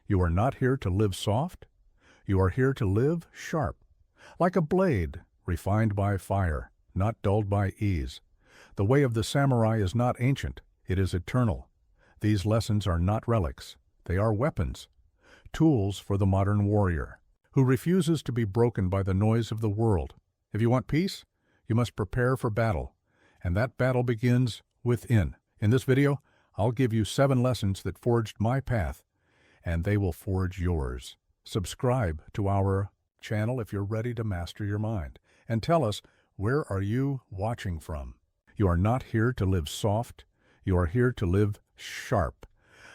You are not here to live soft. You are here to live sharp, like a blade refined by fire, not dulled by ease. The way of the samurai is not ancient, it is eternal. These lessons are not relics, they are weapons, tools for the modern warrior, who refuses to be broken by the noise of the world. If you want peace, you must prepare for battle, and that battle begins within. In this video, I'll give you 7 lessons that forged my path, and they will forge yours. Subscribe to our channel if you're ready to master your mind, and tell us, where are you watching from? You are not here to live soft, you are here to live sharp,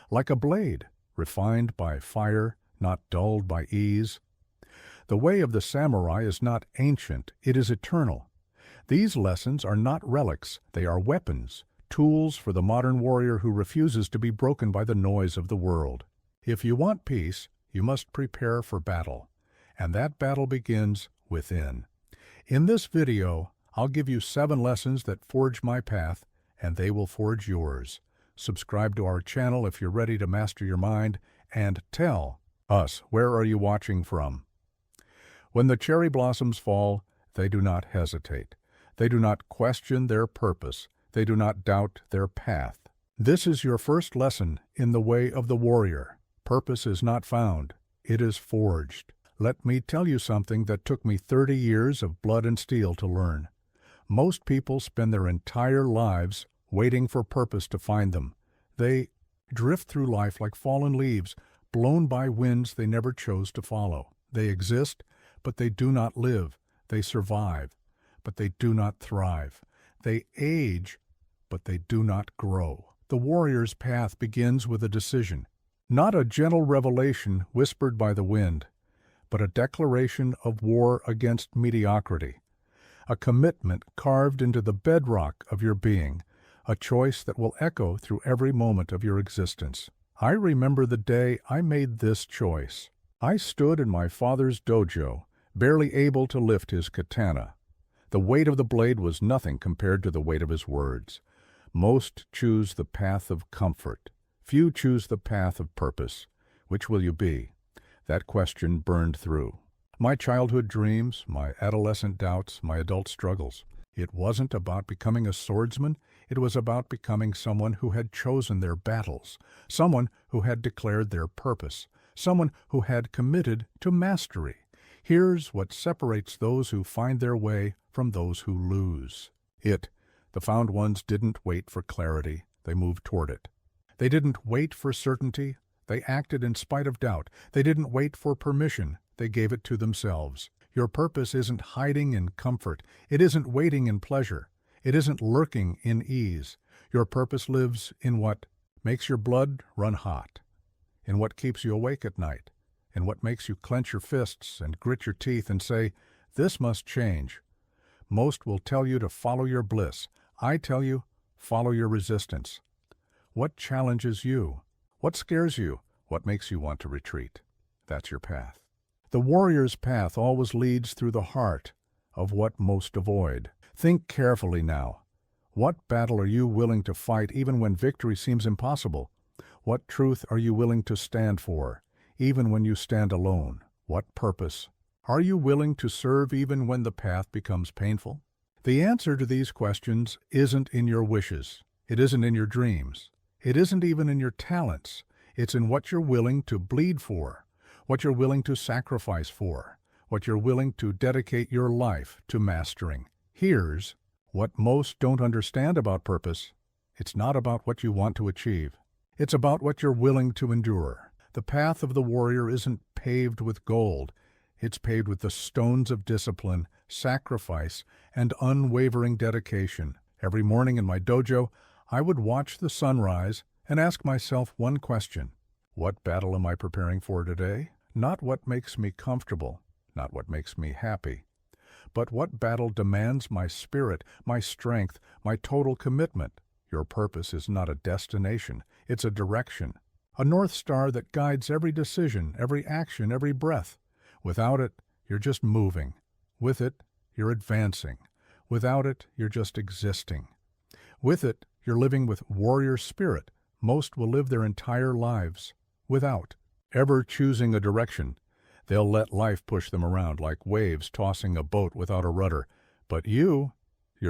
like a blade, refined by fire, not dulled by ease. The way of the samurai is not ancient, it is eternal. These lessons are not relics, they are weapons, tools for the modern warrior who refuses to be broken by the noise of the world. If you want peace, you must prepare for battle, and that battle begins within. In this video, I'll give you 7 lessons that forge my path, and they will forge yours. Subscribe to our channel if you're ready to master your mind, and tell us, where are you watching from? When the cherry blossoms fall, they do not hesitate. They do not question their purpose. They do not doubt their path. This is your first lesson in the way of the warrior. Purpose is not found, it is forged. Let me tell you something that took me 30 years of blood and steel to learn. Most people spend their entire lives waiting for purpose to find them. They drift through life like fallen leaves, blown by winds they never chose to follow. They exist, but they do not live. They survive, but they do not thrive. They age, but they do not grow. The warrior's path begins with a decision, not a gentle revelation whispered by the wind, but a declaration of war against mediocrity, a commitment carved into the bedrock of your being, a choice that will echo through every moment of your existence. I remember the day I made this choice. I stood in my father's dojo, barely able to lift his katana. The weight of the blade was nothing compared to the weight of his words. Most choose the path of comfort. Few choose the path of purpose. Which will you be? That question burned through my childhood dreams, my adolescent doubts, my adult struggles. It wasn't about becoming a swordsman. It was about becoming someone who had chosen their battles, someone who had declared their purpose, someone who had committed to mastery. Here's what separates those who find their way from those who lose. The found ones didn't wait for clarity, they moved toward it. They didn't wait for certainty, they acted in spite of doubt. They didn't wait for permission, they gave it to themselves. Your purpose isn't hiding in comfort, it isn't waiting in pleasure, it isn't lurking in ease. Your purpose lives in what makes your blood run hot, in what keeps you awake at night, in what makes you clench your fists and grit your teeth and say, "This must change." Most will tell you to follow your bliss. I tell you, follow your resistance. What challenges you? What scares you? What makes you want to retreat? That's your path. The warrior's path always leads through the heart of what most avoid. Think carefully now. What battle are you willing to fight even when victory seems impossible? What truth are you willing to stand for, even when you stand alone? What purpose? Are you willing to serve even when the path becomes painful? The answer to these questions isn't in your wishes. It isn't in your dreams. It isn't even in your talents. It's in what you're willing to bleed for, what you're willing to sacrifice for, what you're willing to dedicate your life to mastering. Here's what most don't understand about purpose. It's not about what you want to achieve. It's about what you're willing to endure. The path of the warrior isn't paved with gold. It's paved with the stones of discipline, sacrifice, and unwavering dedication. Every morning in my dojo, I would watch the sunrise and ask myself one question. What battle am I preparing for today? Not what makes me comfortable, not what makes me happy, but what battle demands my spirit, my strength, my total commitment. Your purpose is not a destination, it's a direction, a North Star that guides every decision, every action, every breath. Without it, you're just moving. With it, you're advancing. Without it, you're just existing. With it, you're living with warrior spirit. Most will live their entire lives without. ever choosing a direction. They'll let life push them around like waves tossing a boat without a rudder. But you're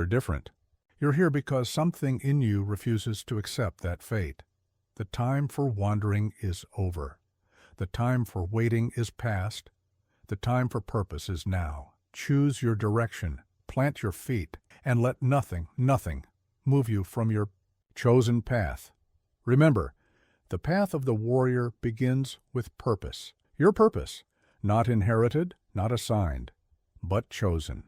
different. You're here because something in you refuses to accept that fate. The time for wandering is over. The time for waiting is past. The time for purpose is now. Choose your direction, plant your feet, and let nothing move you from your chosen path. Remember, the path of the warrior begins with purpose. Your purpose, not inherited, not assigned, but chosen.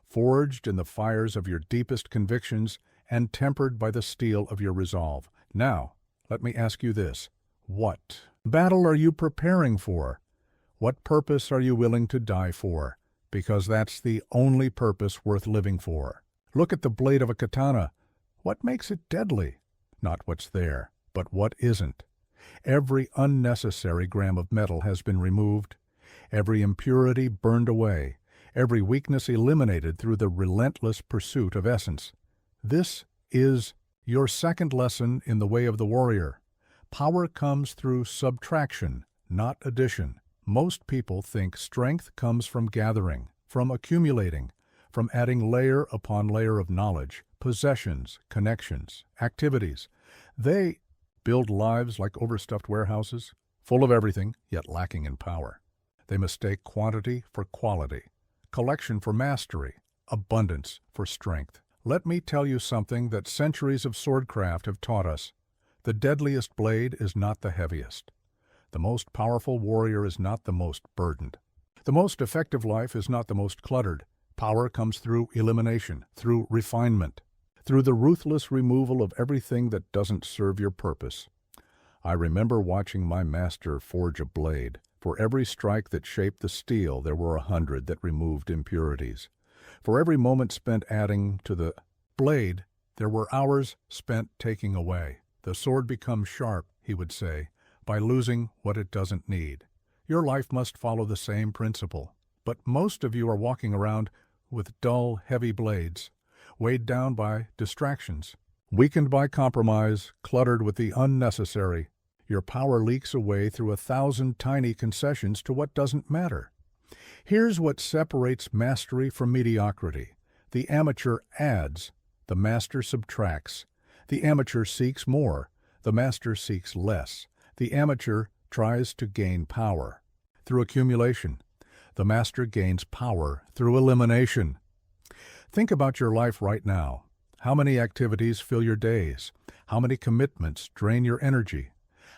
Forged in the fires of your deepest convictions and tempered by the steel of your resolve. Now, let me ask you this. What battle are you preparing for? What purpose are you willing to die for? Because that's the only purpose worth living for. Look at the blade of a katana. What makes it deadly? Not what's there, but what isn't. Every unnecessary gram of metal has been removed, every impurity burned away, every weakness eliminated through the relentless pursuit of essence. This is your second lesson in the way of the warrior. Power comes through subtraction, not addition. Most people think strength comes from gathering, from accumulating, from adding layer upon layer of knowledge, possessions, connections, activities. They build lives like overstuffed warehouses, full of everything, yet lacking in power. They mistake quantity for quality, collection for mastery, abundance for strength. Let me tell you something that centuries of swordcraft have taught us. The deadliest blade is not the heaviest. The most powerful warrior is not the most burdened. The most effective life is not the most cluttered. Power comes through elimination, through refinement, through the ruthless removal of everything that doesn't serve your purpose. I remember watching my master forge a blade. For every strike that shaped the steel, there were 100 that removed impurities. For every moment spent adding to the blade, there were hours spent taking away. The sword becomes sharp, he would say, by losing what it doesn't need. Your life must follow the same principle. But most of you are walking around with dull, heavy blades, weighed down by distractions, weakened by compromise, cluttered with the unnecessary. Your power leaks away through 1,000 tiny concessions to what doesn't matter. Here's what separates mastery from mediocrity. The amateur adds, the master subtracts. The amateur seeks more, the master seeks less. The amateur tries to gain power through accumulation. The master gains power through elimination. Think about your life right now. How many activities fill your days? How many commitments drain your energy?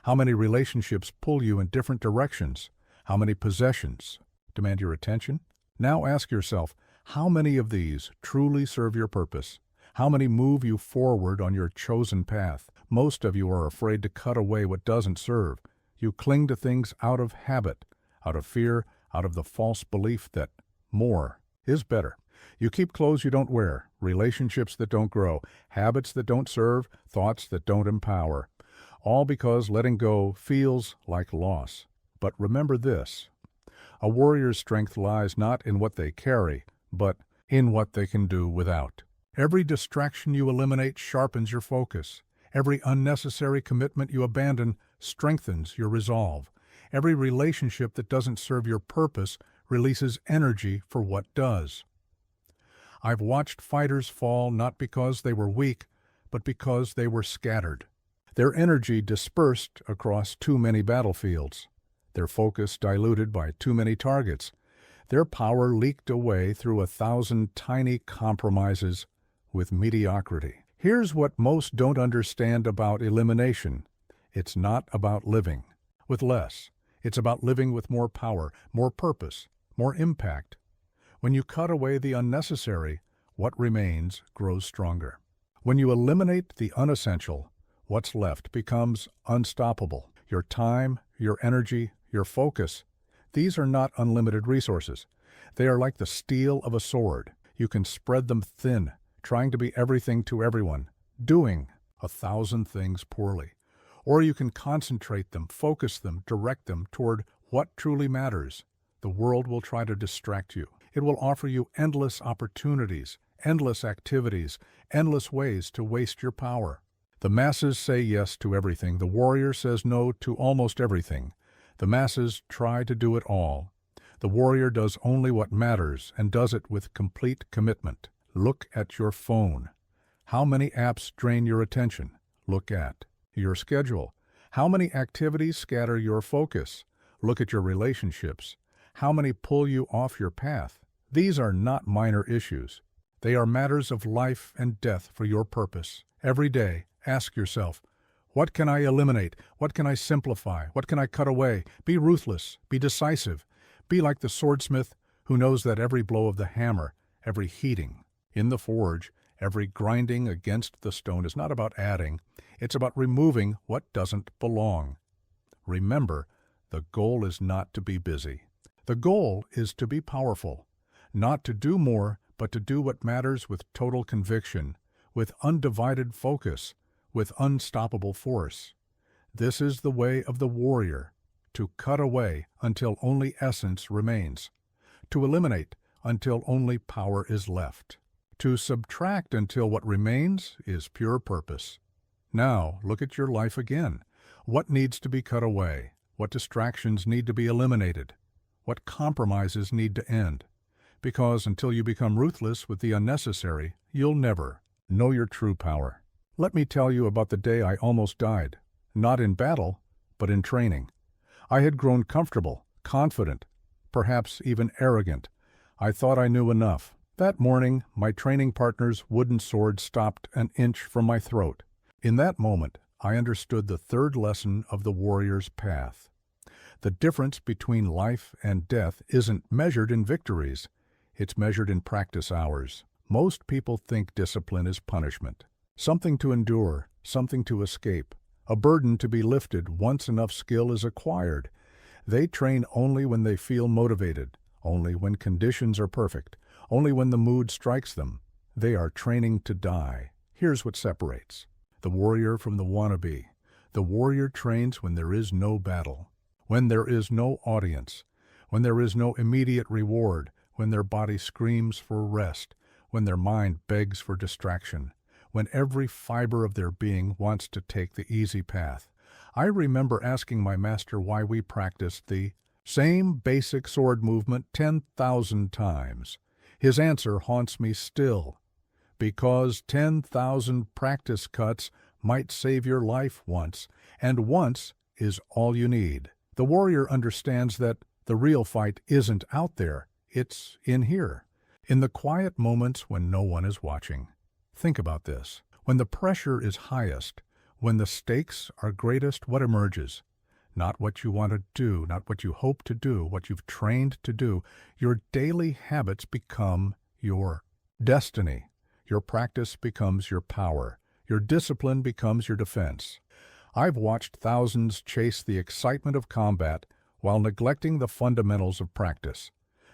How many relationships pull you in different directions? How many possessions demand your attention? Now ask yourself, how many of these truly serve your purpose? How many move you forward on your chosen path? Most of you are afraid to cut away what doesn't serve. You cling to things out of habit, out of fear, out of the false belief that more is better. You keep clothes you don't wear, relationships that don't grow, habits that don't serve, thoughts that don't empower. All because letting go feels like loss. But remember this, a warrior's strength lies not in what they carry, but in what they can do without. Every distraction you eliminate sharpens your focus. Every unnecessary commitment you abandon strengthens your resolve. Every relationship that doesn't serve your purpose releases energy for what does. I've watched fighters fall not because they were weak, but because they were scattered. Their energy dispersed across too many battlefields. Their focus diluted by too many targets. Their power leaked away through 1,000 tiny compromises with mediocrity. Here's what most don't understand about elimination. It's not about living with less. It's about living with more power, more purpose, more impact. When you cut away the unnecessary, what remains grows stronger. When you eliminate the unessential, what's left becomes unstoppable. Your time, your energy, your focus, these are not unlimited resources. They are like the steel of a sword. You can spread them thin, trying to be everything to everyone, doing 1,000 things poorly. Or you can concentrate them, focus them, direct them toward what truly matters. The world will try to distract you. It will offer you endless opportunities, endless activities, endless ways to waste your power. The masses say yes to everything. The warrior says no to almost everything. The masses try to do it all. The warrior does only what matters and does it with complete commitment. Look at your phone. How many apps drain your attention? Look at your schedule. How many activities scatter your focus? Look at your relationships. How many pull you off your path? These are not minor issues. They are matters of life and death for your purpose. Every day, ask yourself, what can I eliminate? What can I simplify? What can I cut away? Be ruthless. Be decisive. Be like the swordsmith who knows that every blow of the hammer, every heating in the forge, every grinding against the stone is not about adding, it's about removing what doesn't belong. Remember, the goal is not to be busy. The goal is to be powerful, not to do more, but to do what matters with total conviction, with undivided focus, with unstoppable force. This is the way of the warrior, to cut away until only essence remains, to eliminate until only power is left, to subtract until what remains is pure purpose. Now, look at your life again. What needs to be cut away? What distractions need to be eliminated? What compromises need to end? Because until you become ruthless with the unnecessary, you'll never know your true power. Let me tell you about the day I almost died. Not in battle, but in training. I had grown comfortable, confident, perhaps even arrogant. I thought I knew enough. That morning, my training partner's wooden sword stopped an inch from my throat. In that moment, I understood the third lesson of the warrior's path. The difference between life and death isn't measured in victories. It's measured in practice hours. Most people think discipline is punishment, something to endure, something to escape, a burden to be lifted once enough skill is acquired. They train only when they feel motivated, only when conditions are perfect, only when the mood strikes them. They are training to die. Here's what separates the warrior from the wannabe. The warrior trains when there is no battle, when there is no audience, when there is no immediate reward, when their body screams for rest, when their mind begs for distraction, when every fiber of their being wants to take the easy path. I remember asking my master why we practiced the same basic sword movement 10,000 times. His answer haunts me still. Because 10,000 practice cuts might save your life once, and once is all you need. The warrior understands that the real fight isn't out there, it's in here, in the quiet moments when no one is watching. Think about this. When the pressure is highest, when the stakes are greatest, what emerges? Not what you want to do, not what you hope to do, what you've trained to do. Your daily habits become your destiny. Your practice becomes your power. Your discipline becomes your defense. I've watched thousands chase the excitement of combat while neglecting the fundamentals of practice.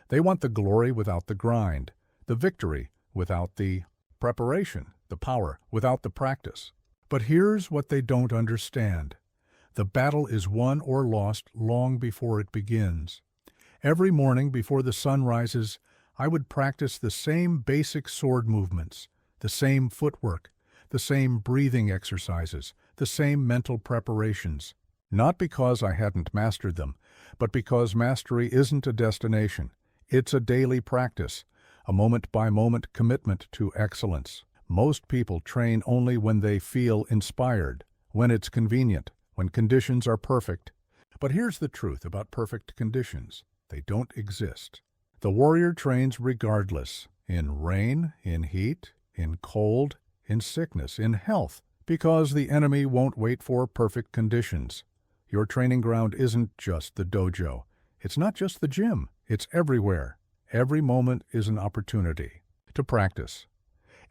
They want the glory without the grind, the victory without the preparation, the power without the practice. But here's what they don't understand. The battle is won or lost long before it begins. Every morning before the sun rises, I would practice the same basic sword movements, the same footwork, the same breathing exercises, the same mental preparations. Not because I hadn't mastered them, but because mastery isn't a destination. It's a daily practice, a moment-by-moment commitment to excellence. Most people train only when they feel inspired, when it's convenient, when conditions are perfect. But here's the truth about perfect conditions. They don't exist. The warrior trains regardless, in rain, in heat, in cold, in sickness, in health, because the enemy won't wait for perfect conditions. Your training ground isn't just the dojo. It's not just the gym. It's everywhere. Every moment is an opportunity to practice.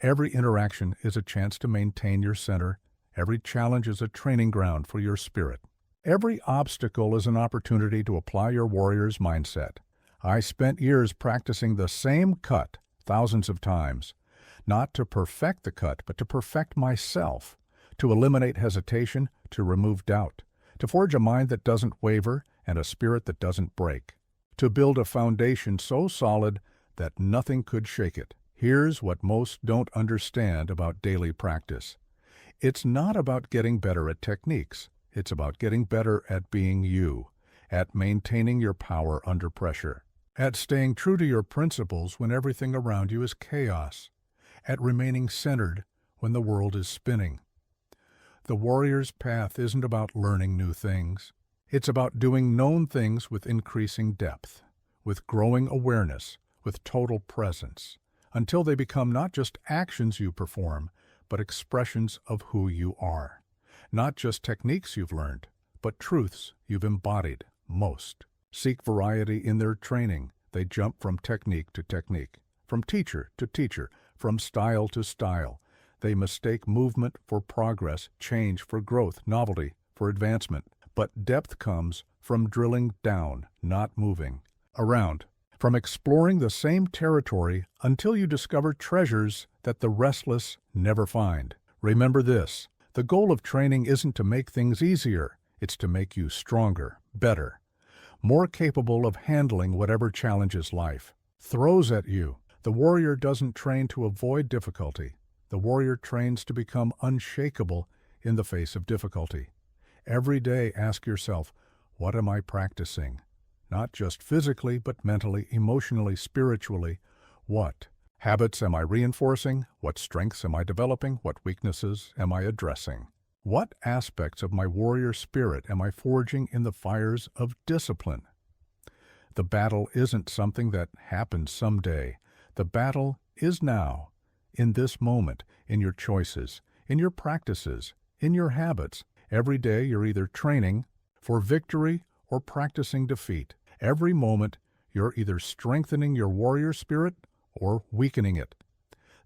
Every interaction is a chance to maintain your center. Every challenge is a training ground for your spirit. Every obstacle is an opportunity to apply your warrior's mindset. I spent years practicing the same cut thousands of times, not to perfect the cut, but to perfect myself, to eliminate hesitation, to remove doubt, to forge a mind that doesn't waver and a spirit that doesn't break, to build a foundation so solid that nothing could shake it. Here's what most don't understand about daily practice. It's not about getting better at techniques. It's about getting better at being you. at maintaining your power under pressure, at staying true to your principles when everything around you is chaos, at remaining centered when the world is spinning. The warrior's path isn't about learning new things. It's about doing known things with increasing depth, with growing awareness, with total presence, until they become not just actions you perform, but expressions of who you are. Not just techniques you've learned, but truths you've embodied most. Seek variety in their training. They jump from technique to technique, from teacher to teacher, from style to style. They mistake movement for progress, change for growth, novelty for advancement. But depth comes from drilling down, not moving around, from exploring the same territory until you discover treasures that the restless never find. Remember this, the goal of training isn't to make things easier, it's to make you stronger, better, more capable of handling whatever challenges life throws at you. The warrior doesn't train to avoid difficulty. The warrior trains to become unshakable in the face of difficulty. Every day ask yourself, what am I practicing? Not just physically, but mentally, emotionally, spiritually. What habits am I reinforcing? What strengths am I developing? What weaknesses am I addressing? What aspects of my warrior spirit am I forging in the fires of discipline? The battle isn't something that happens someday. The battle is now, in this moment, in your choices, in your practices, in your habits. Every day you're either training for victory or practicing defeat. Every moment you're either strengthening your warrior spirit or weakening it.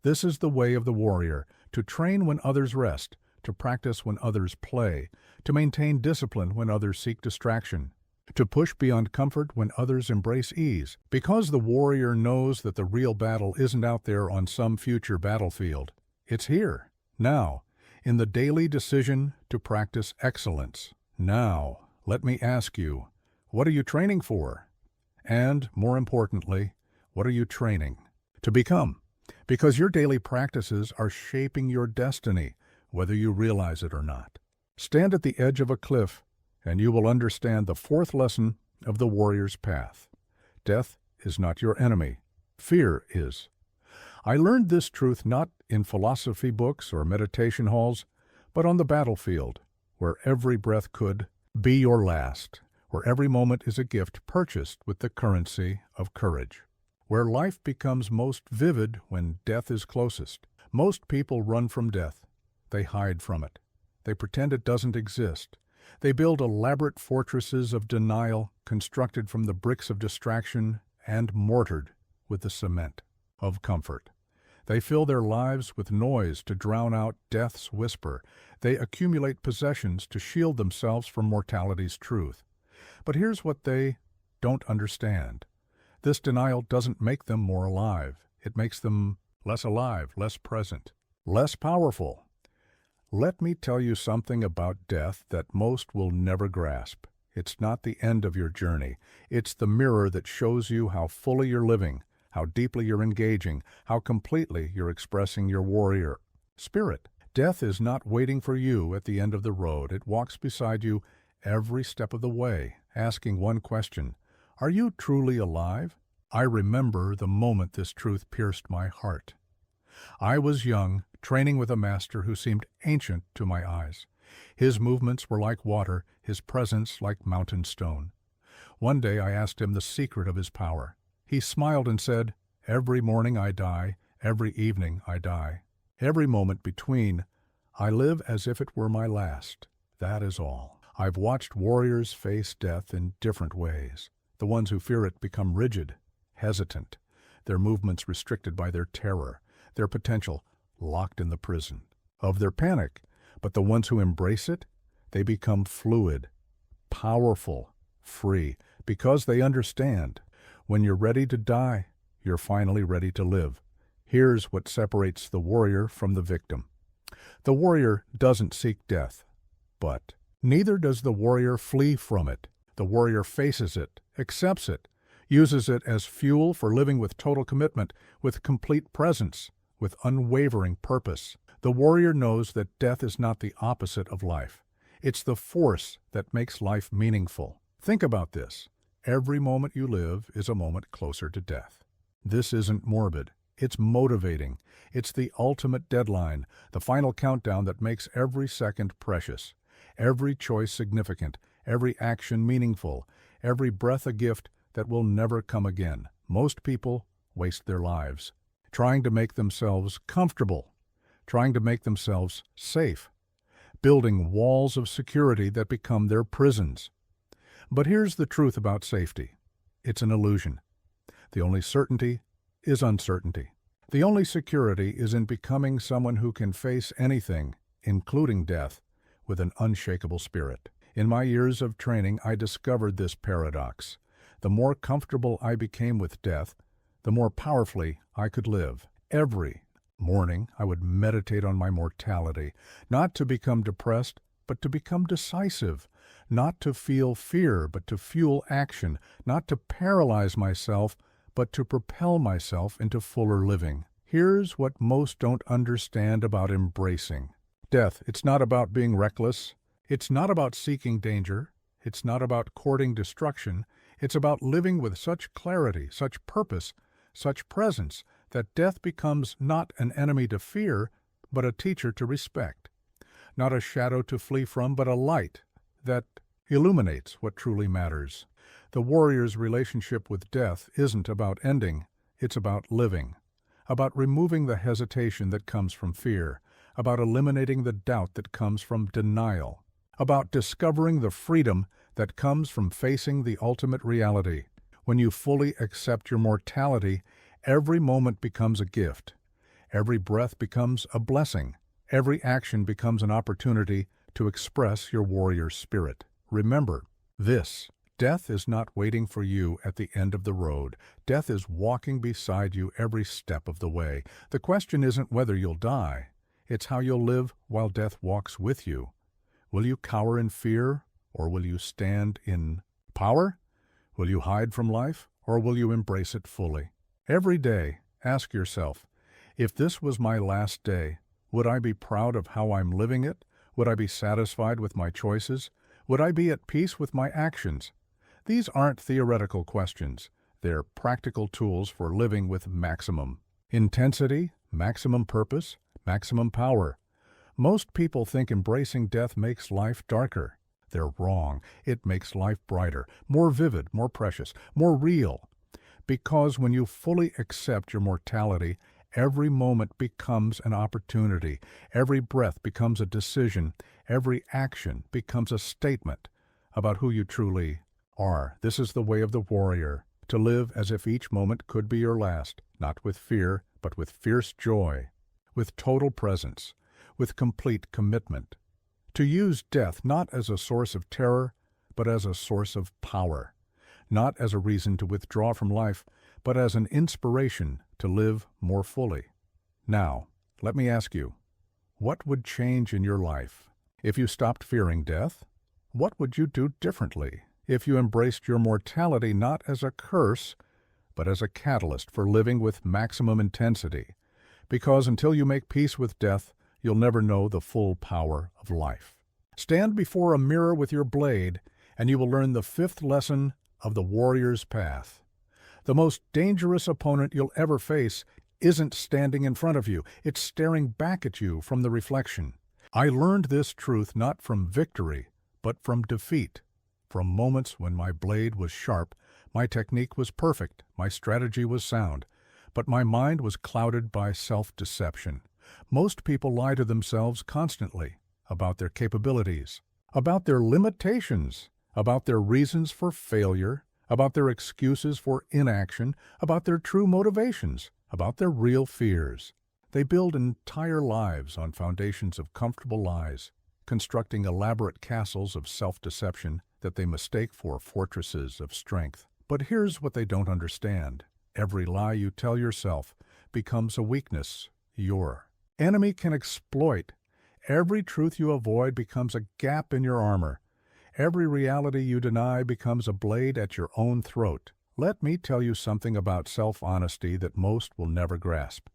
This is the way of the warrior, to train when others rest, to practice when others play, to maintain discipline when others seek distraction, to push beyond comfort when others embrace ease, because the warrior knows that the real battle isn't out there on some future battlefield. It's here, now, in the daily decision to practice excellence. Now, let me ask you, what are you training for? And, more importantly, what are you training to become? Because your daily practices are shaping your destiny, whether you realize it or not. Stand at the edge of a cliff, and you will understand the fourth lesson of the warrior's path. Death is not your enemy. Fear is. I learned this truth not in philosophy books or meditation halls, but on the battlefield, where every breath could be your last, where every moment is a gift purchased with the currency of courage, where life becomes most vivid when death is closest. Most people run from death. They hide from it. They pretend it doesn't exist. They build elaborate fortresses of denial constructed from the bricks of distraction and mortared with the cement of comfort. They fill their lives with noise to drown out death's whisper. They accumulate possessions to shield themselves from mortality's truth. But here's what they don't understand. This denial doesn't make them more alive. It makes them less alive, less present, less powerful. Let me tell you something about death that most will never grasp. It's not the end of your journey. It's the mirror that shows you how fully you're living, how deeply you're engaging, how completely you're expressing your warrior spirit. Death is not waiting for you at the end of the road. It walks beside you every step of the way, asking one question: are you truly alive? I remember the moment this truth pierced my heart. I was young, training with a master who seemed ancient to my eyes. His movements were like water, his presence like mountain stone. One day I asked him the secret of his power. He smiled and said, "Every morning I die, every evening I die. Every moment between, I live as if it were my last. That is all." I've watched warriors face death in different ways. The ones who fear it become rigid, hesitant, their movements restricted by their terror, their potential locked in the prison of their panic. But the ones who embrace it, they become fluid, powerful, free, because they understand. When you're ready to die, you're finally ready to live. Here's what separates the warrior from the victim. The warrior doesn't seek death, but neither does the warrior flee from it. The warrior faces it, accepts it, uses it as fuel for living with total commitment, with complete presence, with unwavering purpose. The warrior knows that death is not the opposite of life. It's the force that makes life meaningful. Think about this. Every moment you live is a moment closer to death. This isn't morbid. It's motivating. It's the ultimate deadline, the final countdown that makes every second precious, every choice significant, every action meaningful, every breath a gift that will never come again. Most people waste their lives trying to make themselves comfortable, trying to make themselves safe, building walls of security that become their prisons. But here's the truth about safety. It's an illusion. The only certainty is uncertainty. The only security is in becoming someone who can face anything, including death, with an unshakable spirit. In my years of training, I discovered this paradox. The more comfortable I became with death, the more powerfully I could live. Every morning, I would meditate on my mortality, not to become depressed, but to become decisive, not to feel fear, but to fuel action, not to paralyze myself, but to propel myself into fuller living. Here's what most don't understand about embracing death. It's not about being reckless. It's not about seeking danger. It's not about courting destruction. It's about living with such clarity, such purpose, such presence, that death becomes not an enemy to fear, but a teacher to respect. Not a shadow to flee from, but a light that illuminates what truly matters. The warrior's relationship with death isn't about ending, it's about living, about removing the hesitation that comes from fear, about eliminating the doubt that comes from denial, about discovering the freedom that comes from facing the ultimate reality. When you fully accept your mortality, every moment becomes a gift. Every breath becomes a blessing. Every action becomes an opportunity to express your warrior spirit. Remember this. Death is not waiting for you at the end of the road. Death is walking beside you every step of the way. The question isn't whether you'll die. It's how you'll live while death walks with you. Will you cower in fear, or will you stand in power? Will you hide from life, or will you embrace it fully? Every day, ask yourself, if this was my last day, would I be proud of how I'm living it? Would I be satisfied with my choices? Would I be at peace with my actions? These aren't theoretical questions. They're practical tools for living with maximum intensity, maximum purpose, maximum power. Most people think embracing death makes life darker. They're wrong. It makes life brighter, more vivid, more precious, more real. Because when you fully accept your mortality, every moment becomes an opportunity. Every breath becomes a decision. Every action becomes a statement about who you truly are. This is the way of the warrior, to live as if each moment could be your last, not with fear, but with fierce joy, with total presence, with complete commitment. To use death not as a source of terror, but as a source of power. Not as a reason to withdraw from life, but as an inspiration to live more fully. Now, let me ask you, what would change in your life if you stopped fearing death? What would you do differently if you embraced your mortality not as a curse, but as a catalyst for living with maximum intensity? Because until you make peace with death, you'll never know the full power of life. Stand before a mirror with your blade, and you will learn the fifth lesson of the warrior's path. The most dangerous opponent you'll ever face isn't standing in front of you, it's staring back at you from the reflection. I learned this truth not from victory, but from defeat. From moments when my blade was sharp, my technique was perfect, my strategy was sound, but my mind was clouded by self-deception. Most people lie to themselves constantly about their capabilities, about their limitations, about their reasons for failure, about their excuses for inaction, about their true motivations, about their real fears. They build entire lives on foundations of comfortable lies, constructing elaborate castles of self-deception that they mistake for fortresses of strength. But here's what they don't understand. Every lie you tell yourself becomes a weakness your enemy can exploit. Every truth you avoid becomes a gap in your armor. Every reality you deny becomes a blade at your own throat. Let me tell you something about self-honesty that most will never grasp.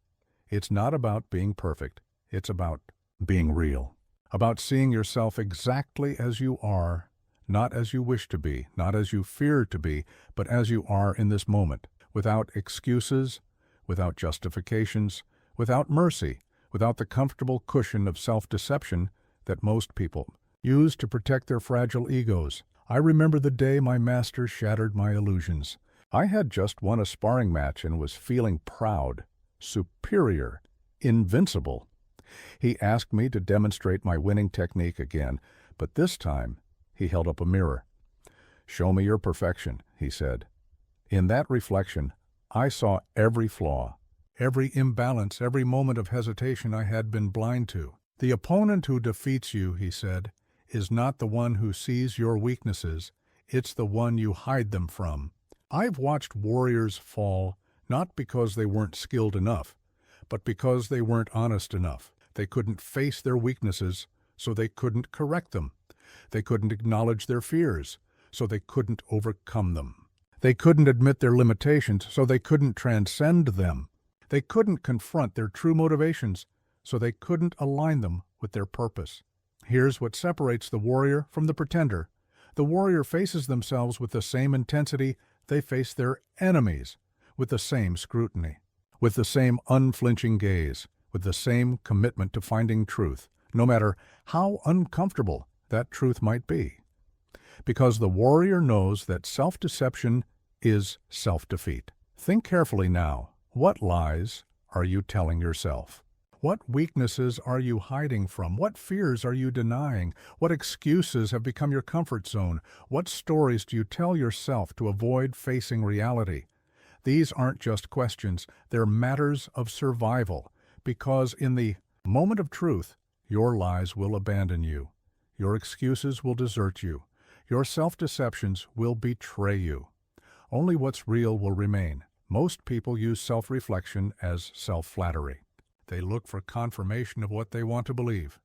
It's not about being perfect. It's about being real. About seeing yourself exactly as you are, not as you wish to be, not as you fear to be, but as you are in this moment, without excuses, without justifications, without mercy, without the comfortable cushion of self-deception that most people use to protect their fragile egos. I remember the day my master shattered my illusions. I had just won a sparring match and was feeling proud, superior, invincible. He asked me to demonstrate my winning technique again, but this time he held up a mirror. "Show me your perfection," he said. In that reflection, I saw every flaw, every imbalance, every moment of hesitation I had been blind to. "The opponent who defeats you," he said, "is not the one who sees your weaknesses, it's the one you hide them from." I've watched warriors fall, not because they weren't skilled enough, but because they weren't honest enough. They couldn't face their weaknesses, so they couldn't correct them. They couldn't acknowledge their fears, so they couldn't overcome them. They couldn't admit their limitations, so they couldn't transcend them. They couldn't confront their true motivations, so they couldn't align them with their purpose. Here's what separates the warrior from the pretender. The warrior faces themselves with the same intensity they face their enemies, with the same scrutiny, with the same unflinching gaze, with the same commitment to finding truth, no matter how uncomfortable that truth might be. Because the warrior knows that self-deception is self-defeat. Think carefully now. What lies are you telling yourself? What weaknesses are you hiding from? What fears are you denying? What excuses have become your comfort zone? What stories do you tell yourself to avoid facing reality? These aren't just questions, they're matters of survival, because in the moment of truth, your lies will abandon you. Your excuses will desert you. Your self-deceptions will betray you. Only what's real will remain. Most people use self-reflection as self-flattery. They look for confirmation of what they want to believe,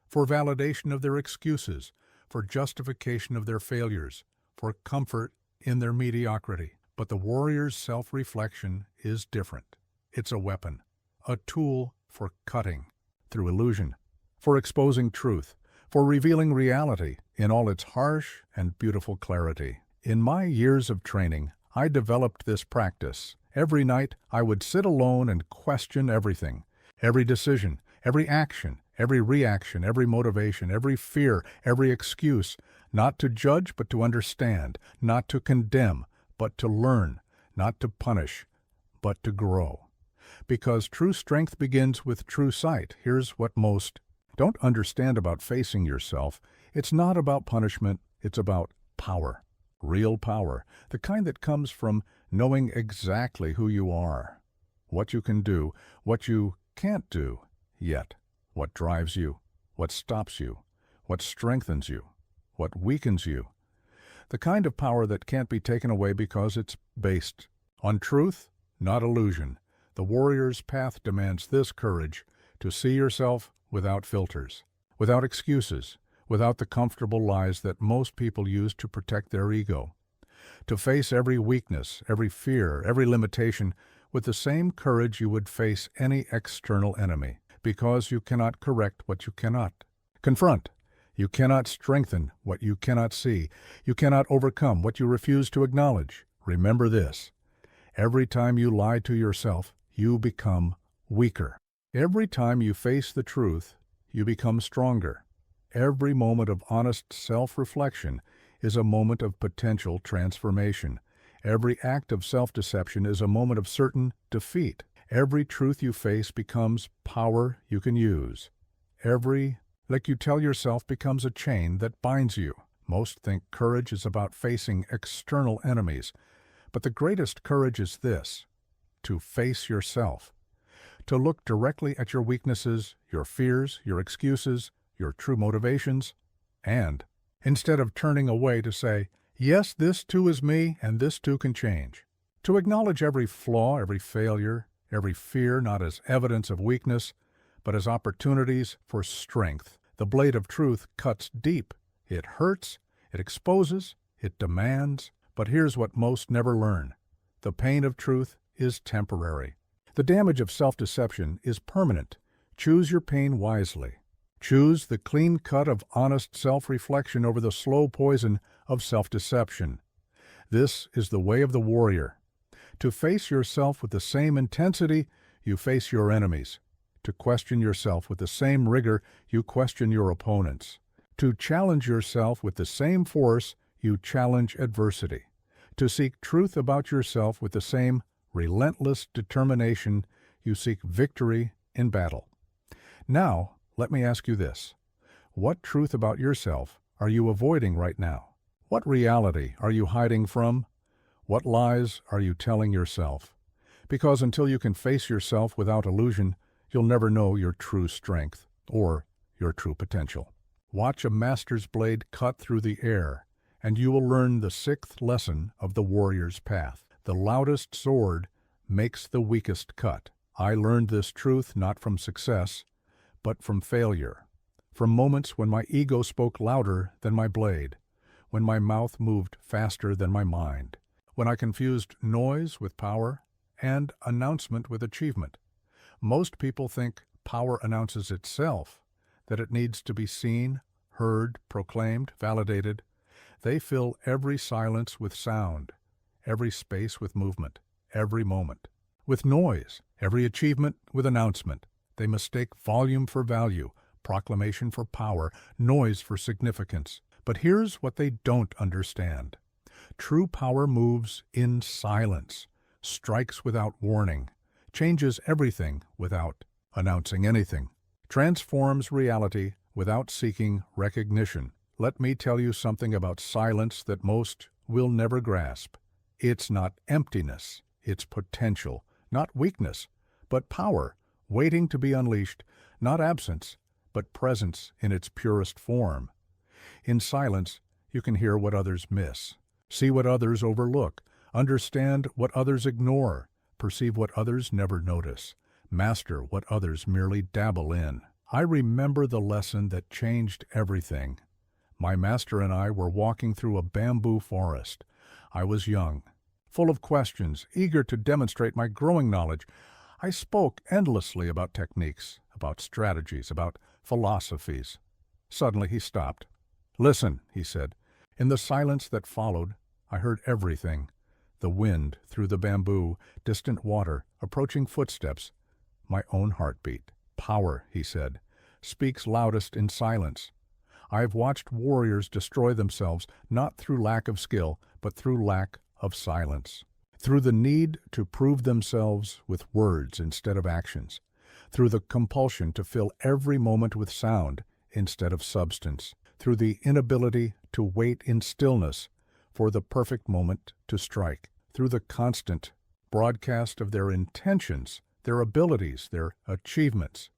for validation of their excuses, for justification of their failures, for comfort in their mediocrity. But the warrior's self-reflection is different. It's a weapon, a tool for cutting through illusion, for exposing truth, for revealing reality in all its harsh and beautiful clarity. In my years of training, I developed this practice. Every night, I would sit alone and question everything. Every decision, every action, every reaction, every motivation, every fear, every excuse, not to judge but to understand, not to condemn but to learn, not to punish but to grow. Because true strength begins with true sight. Here's what most don't understand about facing yourself. It's not about punishment, it's about power. Real power, the kind that comes from knowing exactly who you are, what you can do, what you can't do yet, what drives you, what stops you, what strengthens you, what weakens you. The kind of power that can't be taken away because it's based on truth, not illusion. The warrior's path demands this courage to see yourself without filters, without excuses, without the comfortable lies that most people use to protect their ego. To face every weakness, every fear, every limitation with the same courage you would face any external enemy, because you cannot correct what you cannot confront. You cannot strengthen what you cannot see. You cannot overcome what you refuse to acknowledge. Remember this: every time you lie to yourself, you become weaker. Every time you face the truth, you become stronger. Every moment of honest self-reflection is a moment of potential transformation. Every act of self-deception is a moment of certain defeat. Every truth you face becomes power you can use. Every like you tell yourself becomes a chain that binds you. Most think courage is about facing external enemies, but the greatest courage is this: to face yourself, to look directly at your weaknesses, your fears, your excuses, your true motivations, and, instead of turning away, to say, yes, this too is me, and this too can change. To acknowledge every flaw, every failure, every fear, not as evidence of weakness, but as opportunities for strength. The blade of truth cuts deep. It hurts, it exposes, it demands. But here's what most never learn: the pain of truth is temporary. The damage of self-deception is permanent. Choose your pain wisely. Choose the clean cut of honest self-reflection over the slow poison of self-deception. This is the way of the warrior. To face yourself with the same intensity you face your enemies. To question yourself with the same rigor you question your opponents. To challenge yourself with the same force you challenge adversity. To seek truth about yourself with the same relentless determination you seek victory in battle. Now, let me ask you this. What truth about yourself are you avoiding right now? What reality are you hiding from? What lies are you telling yourself? Because until you can face yourself without illusion, you'll never know your true strength or your true potential. Watch a master's blade cut through the air, and you will learn the sixth lesson of the warrior's path. The loudest sword makes the weakest cut. I learned this truth not from success, but from failure, from moments when my ego spoke louder than my blade, when my mouth moved faster than my mind, when I confused noise with power and announcement with achievement. Most people think power announces itself, that it needs to be seen, heard, proclaimed, validated. They fill every silence with sound, every space with movement, every moment with noise, every achievement with announcement. They mistake volume for value, proclamation for power, noise for significance. But here's what they don't understand. True power moves in silence, strikes without warning, changes everything without announcing anything, transforms reality without seeking recognition. Let me tell you something about silence that most will never grasp. It's not emptiness, it's potential, not weakness, but power, waiting to be unleashed, not absence, but presence in its purest form. In silence, you can hear what others miss, see what others overlook, understand what others ignore, perceive what others never notice, master what others merely dabble in. I remember the lesson that changed everything. My master and I were walking through a bamboo forest. I was young, full of questions, eager to demonstrate my growing knowledge. I spoke endlessly about techniques, about strategies, about philosophies. Suddenly he stopped. "Listen," he said. In the silence that followed, I heard everything. The wind through the bamboo, distant water, approaching footsteps, my own heartbeat. "Power," he said, "speaks loudest in silence." I've watched warriors destroy themselves not through lack of skill, but through lack of silence. Through the need to prove themselves with words instead of actions. Through the compulsion to fill every moment with sound instead of substance. Through the inability to wait in stillness for the perfect moment to strike. Through the constant broadcast of their intentions, their abilities, their achievements.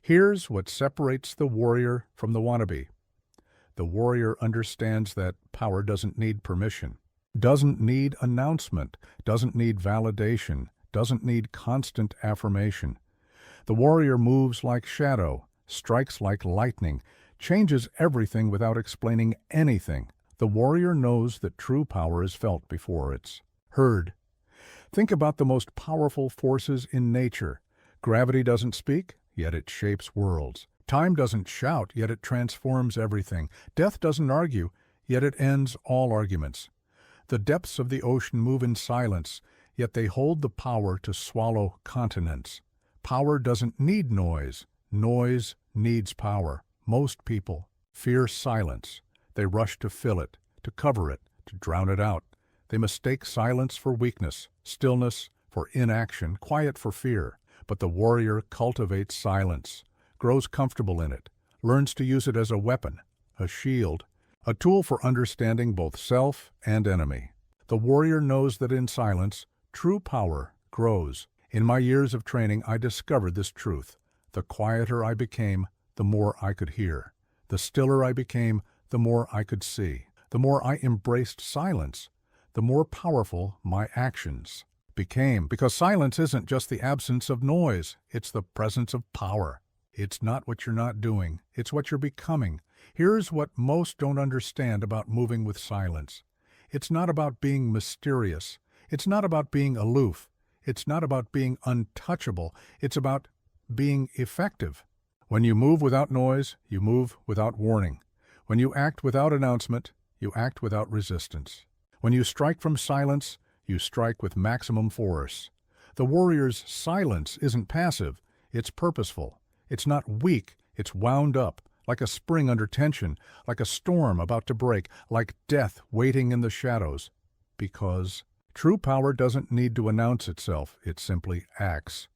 Here's what separates the warrior from the wannabe. The warrior understands that power doesn't need permission, doesn't need announcement, doesn't need validation, doesn't need constant affirmation. The warrior moves like shadow, strikes like lightning, changes everything without explaining anything. The warrior knows that true power is felt before it's heard. Think about the most powerful forces in nature. Gravity doesn't speak, yet it shapes worlds. Time doesn't shout, yet it transforms everything. Death doesn't argue, yet it ends all arguments. The depths of the ocean move in silence, yet they hold the power to swallow continents. Power doesn't need noise. Noise needs power. Most people fear silence. They rush to fill it, to cover it, to drown it out. They mistake silence for weakness, stillness for inaction, quiet for fear. But the warrior cultivates silence, grows comfortable in it, learns to use it as a weapon, a shield, a tool for understanding both self and enemy. The warrior knows that in silence, true power grows. In my years of training, I discovered this truth. The quieter I became, the more I could hear. The stiller I became, the more I could see. The more I embraced silence, the more powerful my actions became. Because silence isn't just the absence of noise, it's the presence of power. It's not what you're not doing, it's what you're becoming. Here's what most don't understand about moving with silence. It's not about being mysterious. It's not about being aloof. It's not about being untouchable. It's about being effective. When you move without noise, you move without warning. When you act without announcement, you act without resistance. When you strike from silence, you strike with maximum force. The warrior's silence isn't passive, it's purposeful. It's not weak, it's wound up, like a spring under tension, like a storm about to break, like death waiting in the shadows. Because true power doesn't need to announce itself, it simply acts.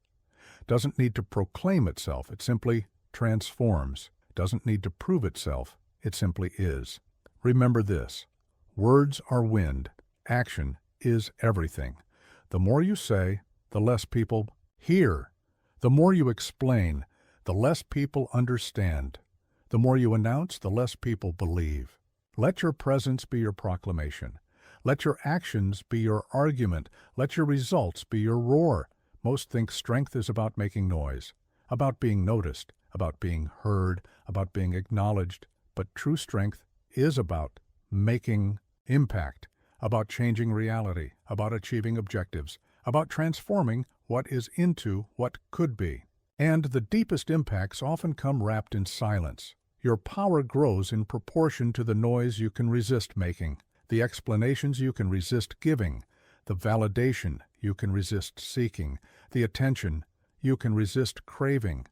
Doesn't need to proclaim itself, it simply transforms. Doesn't need to prove itself, it simply is. Remember this: words are wind, action is everything. The more you say, the less people hear. The more you explain, the less people understand. The more you announce, the less people believe. Let your presence be your proclamation. Let your actions be your argument. Let your results be your roar. Most think strength is about making noise, about being noticed, about being heard, about being acknowledged. But true strength is about making impact, about changing reality, about achieving objectives, about transforming what is into what could be. And the deepest impacts often come wrapped in silence. Your power grows in proportion to the noise you can resist making, the explanations you can resist giving, the validation you can resist seeking, the attention you can resist craving.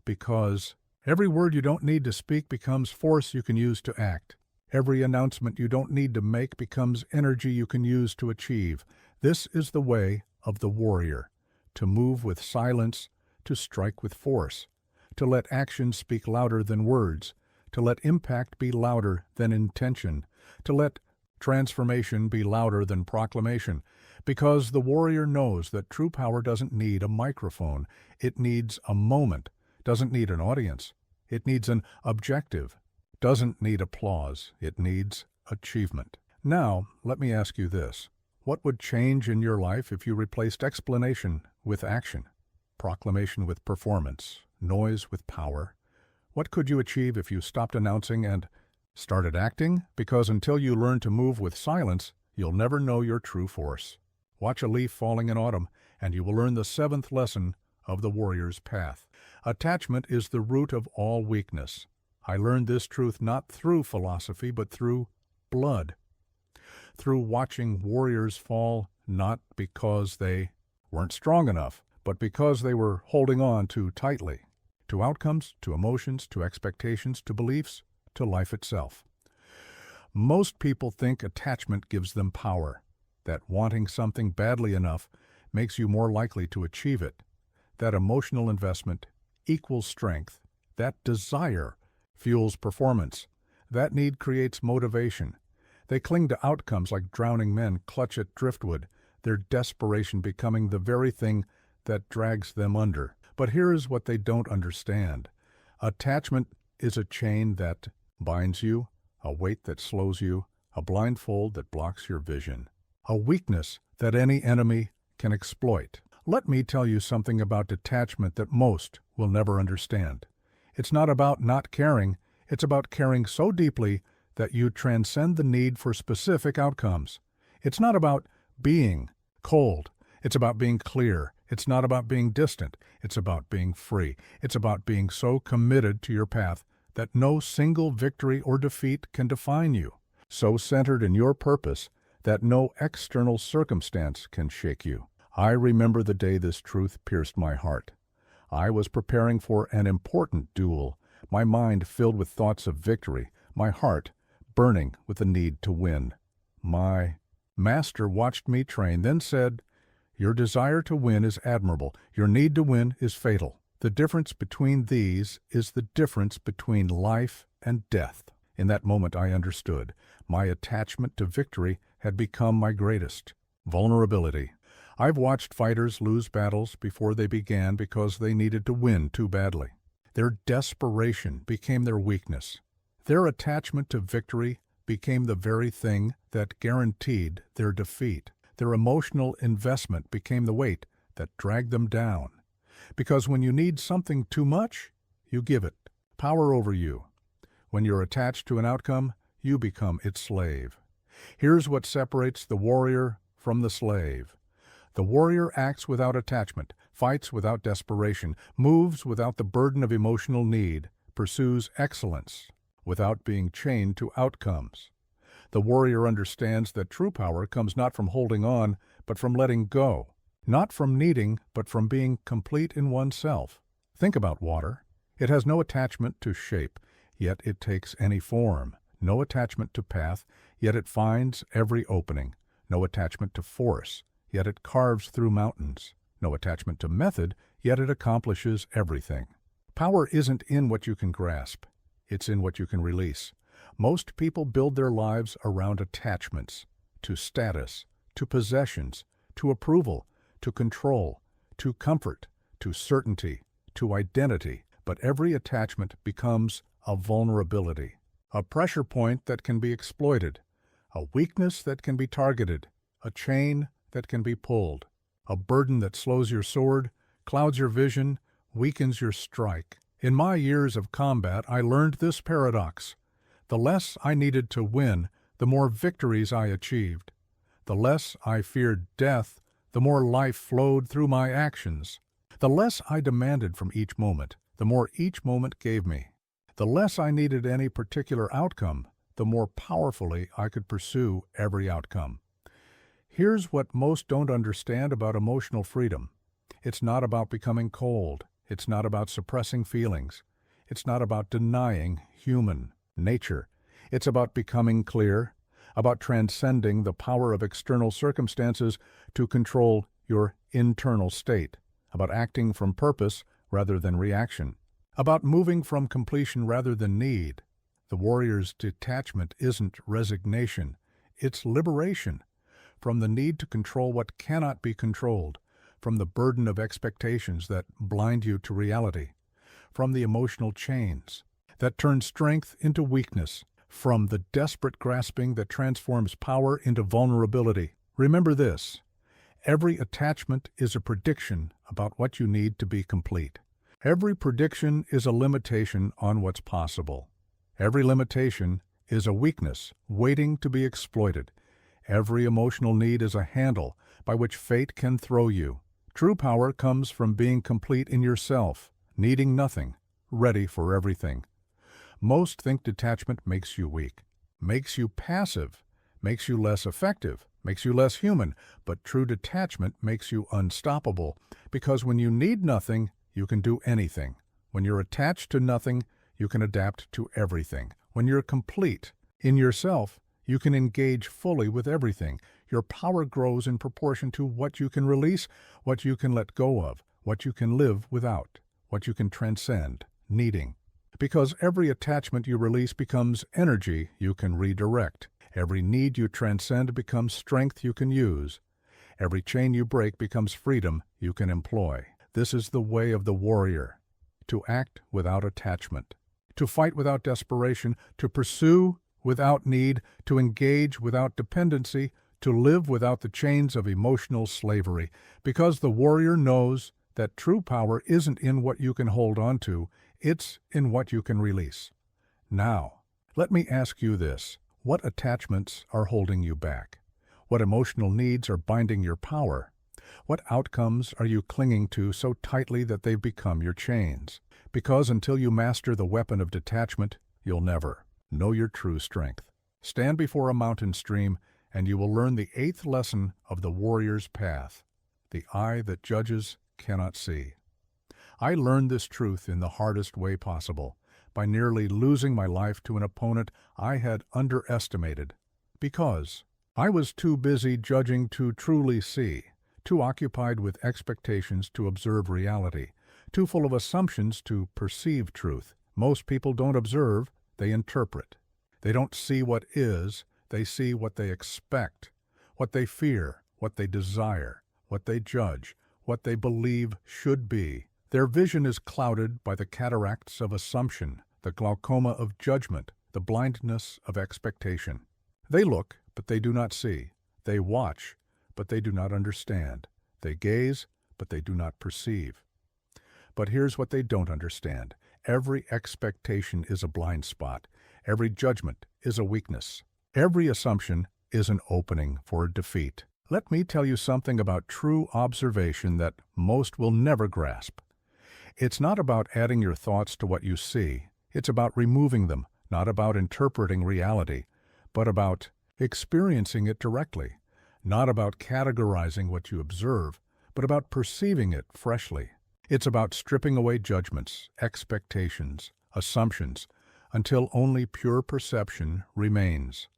Because every word you don't need to speak becomes force you can use to act. Every announcement you don't need to make becomes energy you can use to achieve. This is the way of the warrior: to move with silence, to strike with force, to let action speak louder than words, to let impact be louder than intention, to let transformation be louder than proclamation. Because the warrior knows that true power doesn't need a microphone, it needs a moment, doesn't need an audience, it needs an objective, doesn't need applause, it needs achievement. Now, let me ask you this: what would change in your life if you replaced explanation with action, proclamation with performance, noise with power? What could you achieve if you stopped announcing and started acting? Because until you learn to move with silence, you'll never know your true force. Watch a leaf falling in autumn, and you will learn the seventh lesson of the warrior's path. Attachment is the root of all weakness. I learned this truth not through philosophy, but through blood. Through watching warriors fall, not because they weren't strong enough, but because they were holding on too tightly. To outcomes, to emotions, to expectations, to beliefs, to life itself. Most people think attachment gives them power, that wanting something badly enough makes you more likely to achieve it, that emotional investment equals strength, that desire fuels performance, that need creates motivation. They cling to outcomes like drowning men clutch at driftwood, their desperation becoming the very thing that drags them under. But here is what they don't understand. Attachment is a chain that binds you, a weight that slows you, a blindfold that blocks your vision, a weakness that any enemy can exploit. Let me tell you something about detachment that most will never understand. It's not about not caring, it's about caring so deeply that you transcend the need for specific outcomes. It's not about being cold, it's about being clear. It's not about being distant, it's about being free. It's about being so committed to your path that no single victory or defeat can define you. So centered in your purpose that no external circumstance can shake you. I remember the day this truth pierced my heart. I was preparing for an important duel, my mind filled with thoughts of victory, my heart burning with the need to win. My master watched me train, then said, "Your desire to win is admirable. Your need to win is fatal. The difference between these is the difference between life and death." In that moment I understood. My attachment to victory had become my greatest vulnerability. I've watched fighters lose battles before they began because they needed to win too badly. Their desperation became their weakness. Their attachment to victory became the very thing that guaranteed their defeat. Their emotional investment became the weight that dragged them down. Because when you need something too much, you give it power over you. When you're attached to an outcome, you become its slave. Here's what separates the warrior from the slave. The warrior acts without attachment, fights without desperation, moves without the burden of emotional need, pursues excellence without being chained to outcomes. The warrior understands that true power comes not from holding on, but from letting go, not from needing, but from being complete in oneself. Think about water. It has no attachment to shape, yet it takes any form. No attachment to path, yet it finds every opening. No attachment to force, yet it carves through mountains. No attachment to method, yet it accomplishes everything. Power isn't in what you can grasp. It's in what you can release. Most people build their lives around attachments, to status, to possessions, to approval, to control, to comfort, to certainty, to identity. But every attachment becomes a vulnerability, a pressure point that can be exploited, a weakness that can be targeted, a chain that can be pulled, a burden that slows your sword, clouds your vision, weakens your strike. In my years of combat, I learned this paradox. The less I needed to win, the more victories I achieved. The less I feared death, the more life flowed through my actions. The less I demanded from each moment, the more each moment gave me. The less I needed any particular outcome, the more powerfully I could pursue every outcome. Here's what most don't understand about emotional freedom. It's not about becoming cold. It's not about suppressing feelings. It's not about denying human nature. It's about becoming clear, about transcending the power of external circumstances to control your internal state, about acting from purpose rather than reaction, about moving from completion rather than need. The warrior's detachment isn't resignation, it's liberation from the need to control what cannot be controlled, from the burden of expectations that blind you to reality, from the emotional chains that turn strength into weakness, from the desperate grasping that transforms power into vulnerability. Remember this: every attachment is a prediction about what you need to be complete. Every prediction is a limitation on what's possible. Every limitation is a weakness waiting to be exploited. Every emotional need is a handle by which fate can throw you. True power comes from being complete in yourself, needing nothing, ready for everything. Most think detachment makes you weak, makes you passive, makes you less effective, makes you less human, but true detachment makes you unstoppable, because when you need nothing, you can do anything. When you're attached to nothing, you can adapt to everything. When you're complete in yourself, you can engage fully with everything. Your power grows in proportion to what you can release, what you can let go of, what you can live without, what you can transcend, needing. Because every attachment you release becomes energy you can redirect. Every need you transcend becomes strength you can use. Every chain you break becomes freedom you can employ. This is the way of the warrior: to act without attachment, to fight without desperation, to pursue without need, to engage without dependency, to live without the chains of emotional slavery, because the warrior knows that true power isn't in what you can hold on to, it's in what you can release. Now, let me ask you this: what attachments are holding you back? What emotional needs are binding your power? What outcomes are you clinging to so tightly that they've become your chains? Because until you master the weapon of detachment, you'll never know your true strength. Stand before a mountain stream, and you will learn the 8th lesson of the warrior's path: the eye that judges cannot see. I learned this truth in the hardest way possible, by nearly losing my life to an opponent I had underestimated, because I was too busy judging to truly see, too occupied with expectations to observe reality, too full of assumptions to perceive truth. Most people don't observe, they interpret. They don't see what is, they see what they expect, what they fear, what they desire, what they judge, what they believe should be. Their vision is clouded by the cataracts of assumption, the glaucoma of judgment, the blindness of expectation. They look, but they do not see. They watch, but they do not understand. They gaze, but they do not perceive. But here's what they don't understand: every expectation is a blind spot. Every judgment is a weakness. Every assumption is an opening for defeat. Let me tell you something about true observation that most will never grasp. It's not about adding your thoughts to what you see. It's about removing them, not about interpreting reality, but about experiencing it directly, not about categorizing what you observe, but about perceiving it freshly. It's about stripping away judgments, expectations, assumptions, until only pure perception remains.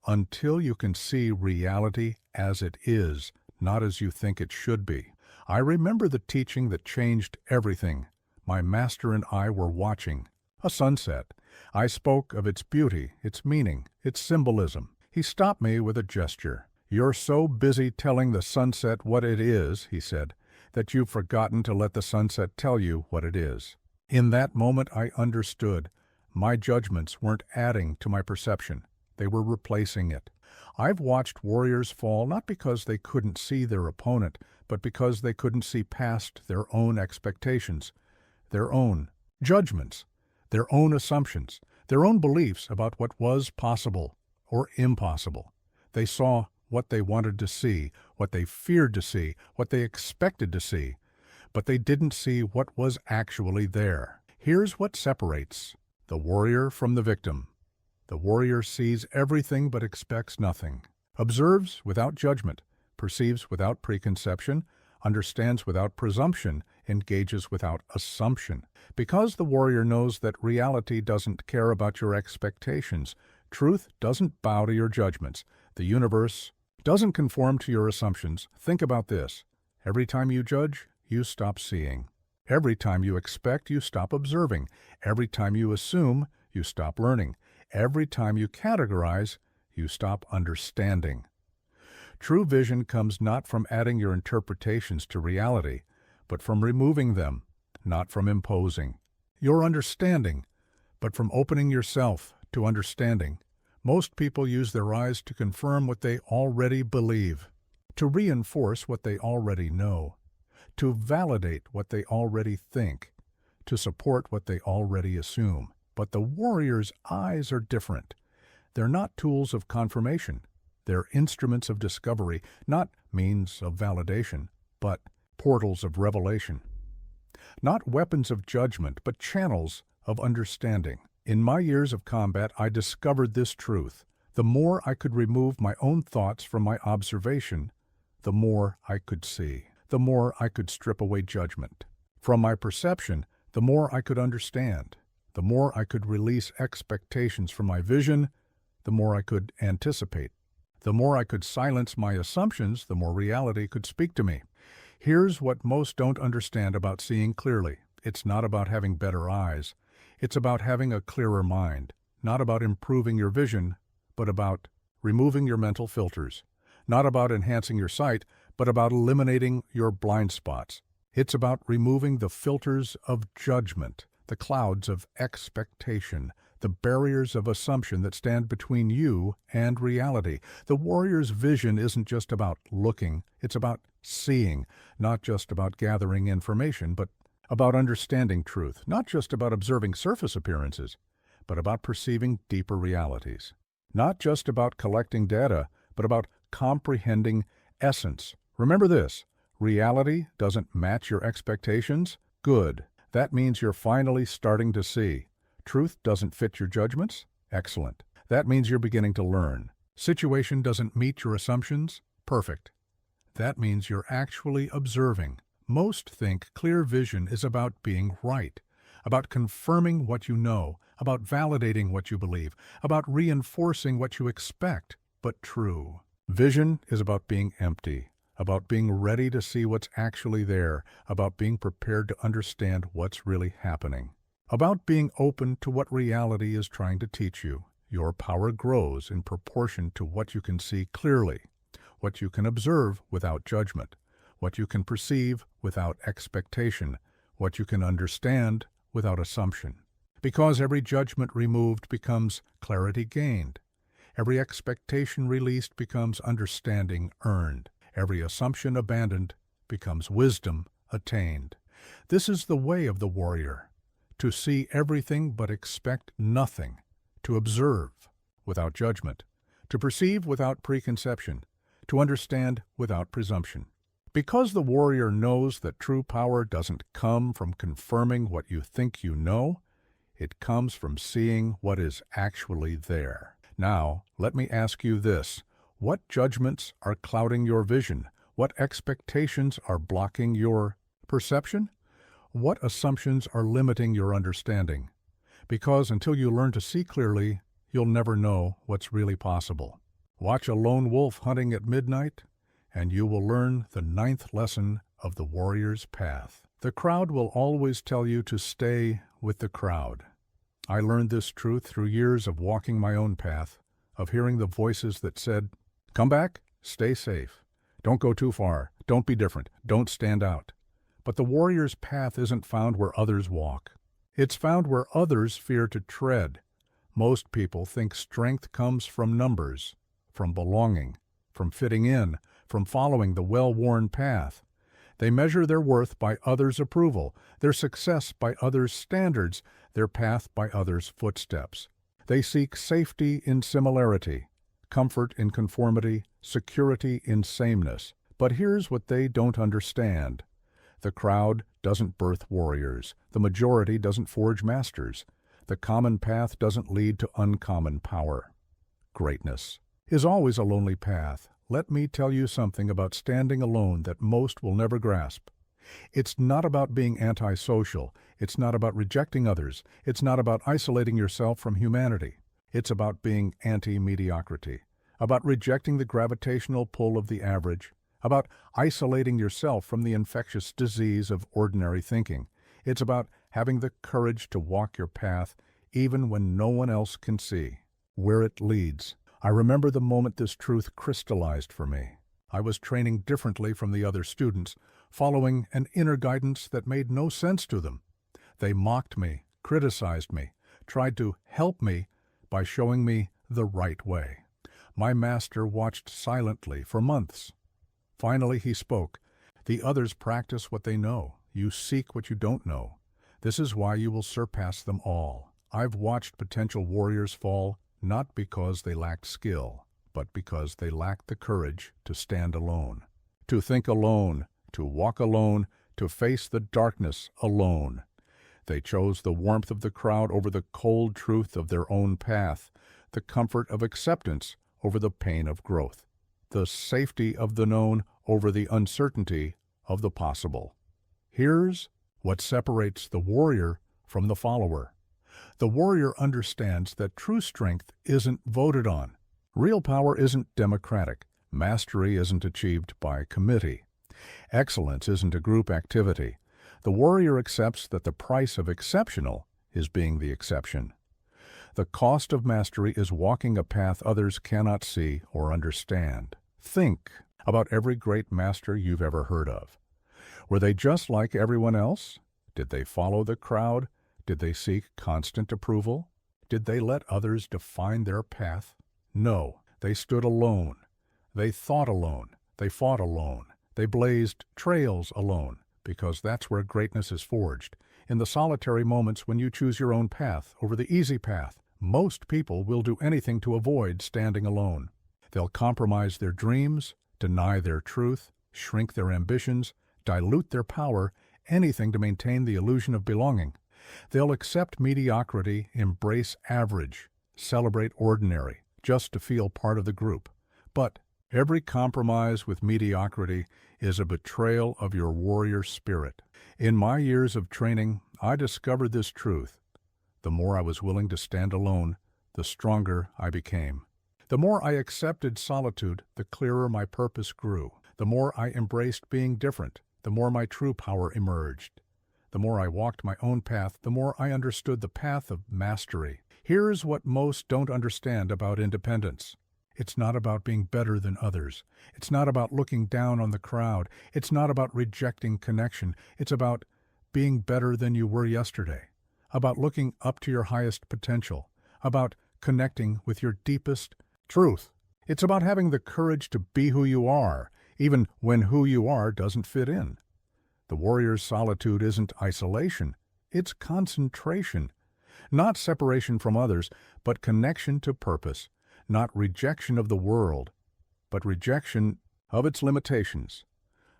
Until you can see reality as it is, not as you think it should be. I remember the teaching that changed everything. My master and I were watching a sunset. I spoke of its beauty, its meaning, its symbolism. He stopped me with a gesture. "You're so busy telling the sunset what it is," he said, "that you've forgotten to let the sunset tell you what it is." In that moment I understood. My judgments weren't adding to my perception. They were replacing it. I've watched warriors fall not because they couldn't see their opponent, but because they couldn't see past their own expectations, their own judgments, their own assumptions, their own beliefs about what was possible or impossible. They saw what they wanted to see, what they feared to see, what they expected to see, but they didn't see what was actually there. Here's what separates the warrior from the victim. The warrior sees everything but expects nothing, observes without judgment, perceives without preconception, understands without presumption, engages without assumption. Because the warrior knows that reality doesn't care about your expectations, truth doesn't bow to your judgments, the universe doesn't conform to your assumptions. Think about this. Every time you judge, you stop seeing. Every time you expect, you stop observing. Every time you assume, you stop learning. Every time you categorize, you stop understanding. True vision comes not from adding your interpretations to reality, but from removing them, not from imposing your understanding, but from opening yourself to understanding. Most people use their eyes to confirm what they already believe, to reinforce what they already know, to validate what they already think, to support what they already assume. But the warrior's eyes are different. They're not tools of confirmation. They're instruments of discovery, not means of validation, but portals of revelation. Not weapons of judgment, but channels of understanding. In my years of combat, I discovered this truth. The more I could remove my own thoughts from my observation, the more I could see. The more I could strip away judgment. From my perception, the more I could understand. The more I could release expectations from my vision, the more I could anticipate. The more I could silence my assumptions, the more reality could speak to me. Here's what most don't understand about seeing clearly. It's not about having better eyes. It's about having a clearer mind. Not about improving your vision, but about removing your mental filters. Not about enhancing your sight, but about eliminating your blind spots. It's about removing the filters of judgment, the clouds of expectation, the barriers of assumption that stand between you and reality. The warrior's vision isn't just about looking, it's about seeing, not just about gathering information, but about understanding truth, not just about observing surface appearances, but about perceiving deeper realities. Not just about collecting data, but about comprehending essence. Remember this, reality doesn't match your expectations? Good. That means you're finally starting to see. Truth doesn't fit your judgments? Excellent. That means you're beginning to learn. Situation doesn't meet your assumptions? Perfect. That means you're actually observing. Most think clear vision is about being right, about confirming what you know, about validating what you believe, about reinforcing what you expect, but true. Vision is about being empty, about being ready to see what's actually there, about being prepared to understand what's really happening, about being open to what reality is trying to teach you. Your power grows in proportion to what you can see clearly, what you can observe without judgment, what you can perceive without expectation, what you can understand without assumption. Because every judgment removed becomes clarity gained. Every expectation released becomes understanding earned. Every assumption abandoned becomes wisdom attained. This is the way of the warrior, to see everything but expect nothing, to observe without judgment, to perceive without preconception, to understand without presumption. Because the warrior knows that true power doesn't come from confirming what you think you know, it comes from seeing what is actually there. Now, let me ask you this. What judgments are clouding your vision? What expectations are blocking your perception? What assumptions are limiting your understanding? Because until you learn to see clearly, you'll never know what's really possible. Watch a lone wolf hunting at midnight, and you will learn the 9th lesson of the warrior's path. The crowd will always tell you to stay with the crowd. I learned this truth through years of walking my own path, of hearing the voices that said, "Come back, stay safe. Don't go too far, don't be different, don't stand out." But the warrior's path isn't found where others walk. It's found where others fear to tread. Most people think strength comes from numbers, from belonging, from fitting in, from following the well-worn path. They measure their worth by others' approval, their success by others' standards, their path by others' footsteps. They seek safety in similarity, comfort in conformity, security in sameness. But here's what they don't understand. The crowd doesn't birth warriors. The majority doesn't forge masters. The common path doesn't lead to uncommon power. Greatness is always a lonely path. Let me tell you something about standing alone that most will never grasp. It's not about being antisocial. It's not about rejecting others. It's not about isolating yourself from humanity. It's about being anti-mediocrity, about rejecting the gravitational pull of the average, about isolating yourself from the infectious disease of ordinary thinking. It's about having the courage to walk your path even when no one else can see where it leads. I remember the moment this truth crystallized for me. I was training differently from the other students, following an inner guidance that made no sense to them. They mocked me, criticized me, tried to help me by showing me the right way. My master watched silently for months. Finally he spoke. The others practice what they know. You seek what you don't know. This is why you will surpass them all. I've watched potential warriors fall, not because they lacked skill, but because they lacked the courage to stand alone, to think alone, to walk alone, to face the darkness alone. They chose the warmth of the crowd over the cold truth of their own path, the comfort of acceptance over the pain of growth, the safety of the known over the uncertainty of the possible. Here's what separates the warrior from the follower. The warrior understands that true strength isn't voted on. Real power isn't democratic. Mastery isn't achieved by committee. Excellence isn't a group activity. The warrior accepts that the price of exceptional is being the exception. The cost of mastery is walking a path others cannot see or understand. Think about every great master you've ever heard of. Were they just like everyone else? Did they follow the crowd? Did they seek constant approval? Did they let others define their path? No, they stood alone. They thought alone. They fought alone. They blazed trails alone, because that's where greatness is forged. In the solitary moments when you choose your own path over the easy path, most people will do anything to avoid standing alone. They'll compromise their dreams, deny their truth, shrink their ambitions, dilute their power, anything to maintain the illusion of belonging. They'll accept mediocrity, embrace average, celebrate ordinary, just to feel part of the group. But every compromise with mediocrity is a betrayal of your warrior spirit. In my years of training, I discovered this truth. The more I was willing to stand alone, the stronger I became. The more I accepted solitude, the clearer my purpose grew. The more I embraced being different, the more my true power emerged. The more I walked my own path, the more I understood the path of mastery. Here's what most don't understand about independence. It's not about being better than others. It's not about looking down on the crowd. It's not about rejecting connection. It's about being better than you were yesterday, about looking up to your highest potential, about connecting with your deepest truth. It's about having the courage to be who you are, even when who you are doesn't fit in. The warrior's solitude isn't isolation, it's concentration. Not separation from others, but connection to purpose. Not rejection of the world, but rejection of its limitations,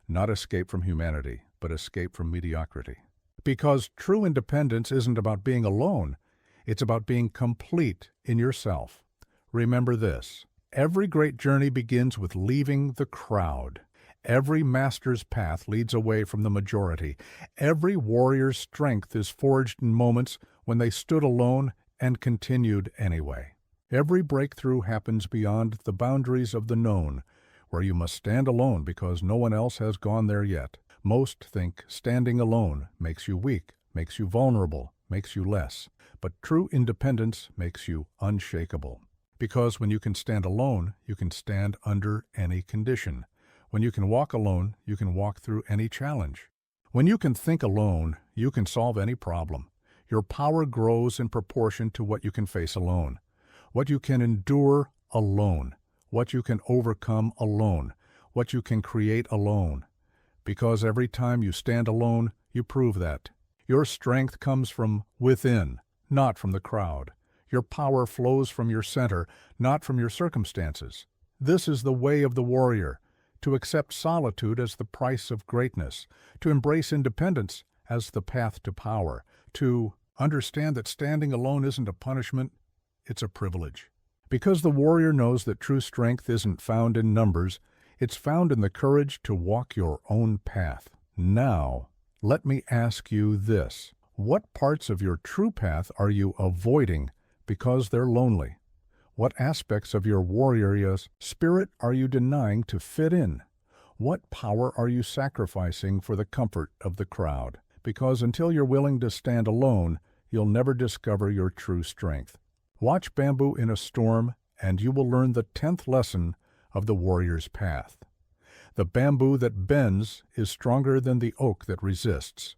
not escape from humanity, but escape from mediocrity. Because true independence isn't about being alone, it's about being complete in yourself. Remember this: every great journey begins with leaving the crowd. Every master's path leads away from the majority. Every warrior's strength is forged in moments when they stood alone and continued anyway. Every breakthrough happens beyond the boundaries of the known, where you must stand alone because no one else has gone there yet. Most think standing alone makes you weak, makes you vulnerable, makes you less. But true independence makes you unshakable. Because when you can stand alone, you can stand under any condition. When you can walk alone, you can walk through any challenge. When you can think alone, you can solve any problem. Your power grows in proportion to what you can face alone, what you can endure alone, what you can overcome alone, what you can create alone. Because every time you stand alone, you prove that. Your strength comes from within, not from the crowd. Your power flows from your center, not from your circumstances. This is the way of the warrior: to accept solitude as the price of greatness, to embrace independence as the path to power, to understand that standing alone isn't a punishment, it's a privilege. Because the warrior knows that true strength isn't found in numbers, it's found in the courage to walk your own path. Now, let me ask you this: what parts of your true path are you avoiding because they're lonely? What aspects of your warrior spirit are you denying to fit in? What power are you sacrificing for the comfort of the crowd? Because until you're willing to stand alone, you'll never discover your true strength. Watch bamboo in a storm, and you will learn the 10th lesson of the warrior's path. The bamboo that bends is stronger than the oak that resists.